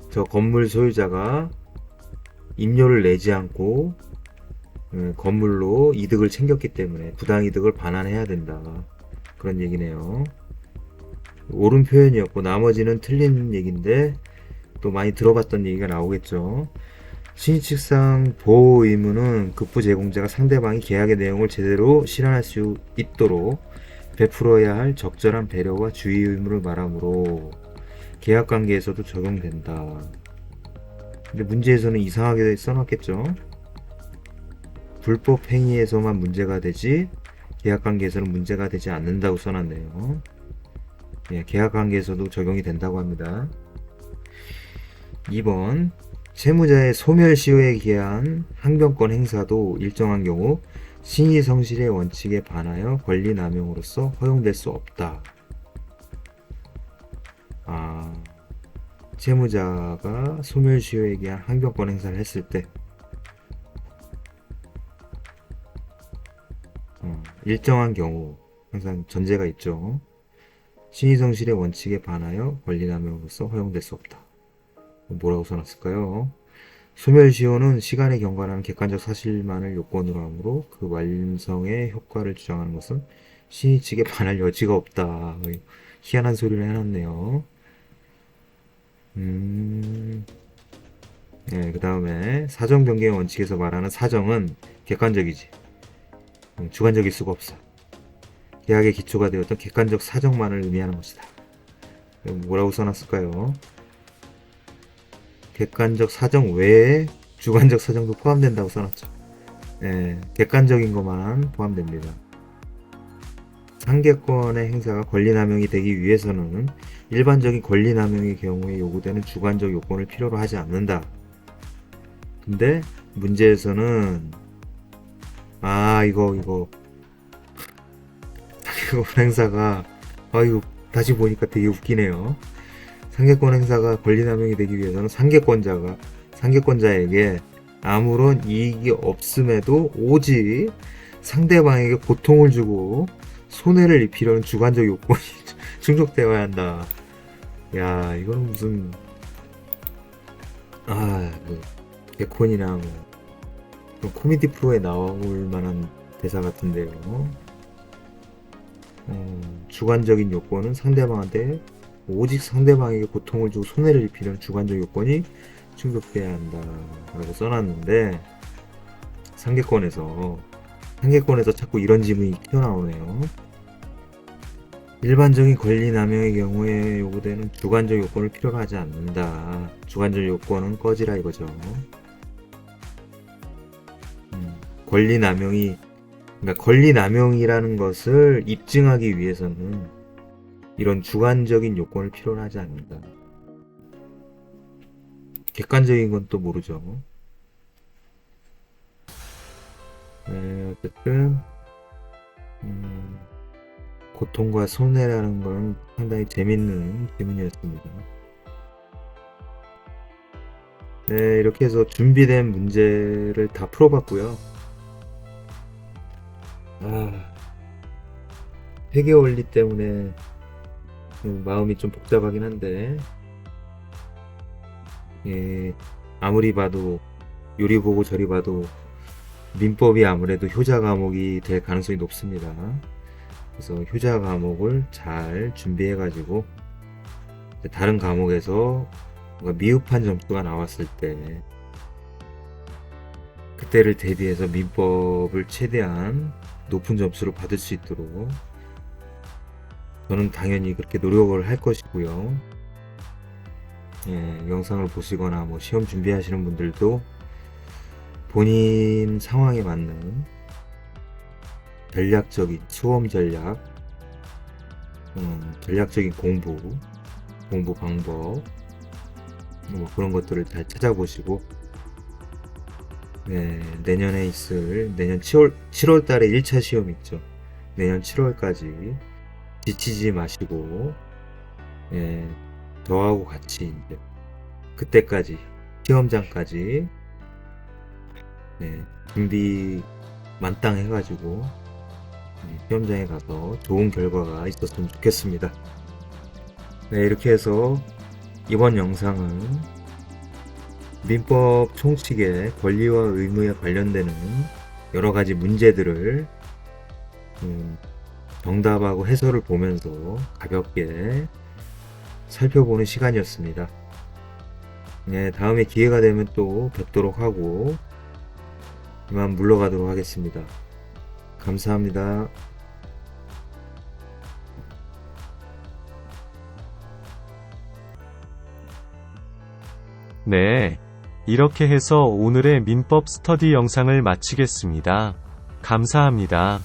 B: 저 건물 소유자가 임료를 내지 않고 건물로 이득을 챙겼기 때문에 부당이득을 반환해야 된다. 그런 얘기네요. 옳은 표현이었고 나머지는 틀린 얘기인데 또 많이 들어봤던 얘기가 나오겠죠. 신의칙상 보호 의무는 급부 제공자가 상대방이 계약의 내용을 제대로 실현할 수 있도록 베풀어야 할 적절한 배려와 주의 의무를 말하므로 계약관계에서도 적용된다. 근데 문제에서는 이상하게 써놨겠죠. 불법 행위에서만 문제가 되지 계약관계에서는 문제가 되지 않는다고 써놨네요. 예, 계약관계에서도 적용이 된다고 합니다. 2번 채무자의 소멸시효에 기한 항변권 행사도 일정한 경우 신의성실의 원칙에 반하여 권리남용으로서 허용될 수 없다. 채무자가 소멸시효에 기한 항변권 행사를 했을 때 일정한 경우 항상 전제가 있죠. 신의성실의 원칙에 반하여 권리남용으로서 허용될 수 없다. 뭐라고 써놨을까요? 소멸시효는 시간에 경과하는 객관적 사실만을 요건으로 하므로 그 완성의 효과를 주장하는 것은 신의 측에 반할 여지가 없다. 희한한 소리를 해놨네요. 네, 그 다음에 사정 변경의 원칙에서 말하는 사정은 객관적이지 주관적일 수가 없어. 계약의 기초가 되었던 객관적 사정만을 의미하는 것이다. 뭐라고 써놨을까요? 객관적 사정 외에 주관적 사정도 포함된다고 써놨죠. 네, 객관적인 것만 포함됩니다. 상계권의 행사가 권리남용이 되기 위해서는 일반적인 권리남용의 경우에 요구되는 주관적 요건을 필요로 하지 않는다. 근데 문제에서는 이거 상계권 행사가 이거 다시 보니까 되게 웃기네요. 상계권 행사가 권리남용이 되기 위해서는 상계권자에게 아무런 이익이 없음에도 오직 상대방에게 고통을 주고 손해를 입히려는 주관적 요건이 충족되어야 한다. 야, 이건 무슨 개콘이나 코미디 프로에 나올 만한 대사 같은데요. 주관적인 요건은 상대방한테 오직 상대방에게 고통을 주고 손해를 입히려는 주관적 요건이 충족돼야 한다 라고 써놨는데 상계권에서 자꾸 이런 질문이 튀어나오네요. 일반적인 권리남용의 경우에 요구되는 주관적 요건을 필요로 하지 않는다. 주관적 요건은 꺼지라 이거죠. 권리남용이라는 것을 입증하기 위해서는 이런 주관적인 요건을 필요로 하지 않는다. 객관적인 건 또 모르죠. 네, 어쨌든 고통과 손해라는 건 상당히 재밌는 질문이었습니다. 네, 이렇게 해서 준비된 문제를 다 풀어봤고요. 회계 원리 때문에 마음이 좀 복잡하긴 한데, 아무리 봐도 요리 보고 저리 봐도 민법이 아무래도 효자 과목이 될 가능성이 높습니다. 그래서 효자 과목을 잘 준비해 가지고 다른 과목에서 미흡한 점수가 나왔을 때 그때를 대비해서 민법을 최대한 높은 점수를 받을 수 있도록 저는 당연히 그렇게 노력을 할 것이고요. 영상을 보시거나 시험 준비하시는 분들도 본인 상황에 맞는 전략적인 수험 전략, 전략적인 공부 방법 그런 것들을 잘 찾아보시고 내년에 있을 내년 7월 달에 1차 시험 있죠. 내년 7월까지 지치지 마시고 저하고 같이 이제 그때까지 시험장까지 준비 만땅 해가지고 시험장에 가서 좋은 결과가 있었으면 좋겠습니다. 이렇게 해서 이번 영상은 민법 총칙의 권리와 의무에 관련되는 여러가지 문제들을 정답하고 해설을 보면서 가볍게 살펴보는 시간이었습니다. 다음에 기회가 되면 또 뵙도록 하고 이만 물러가도록 하겠습니다. 감사합니다.
A: 네. 이렇게 해서 오늘의 민법 스터디 영상을 마치겠습니다. 감사합니다.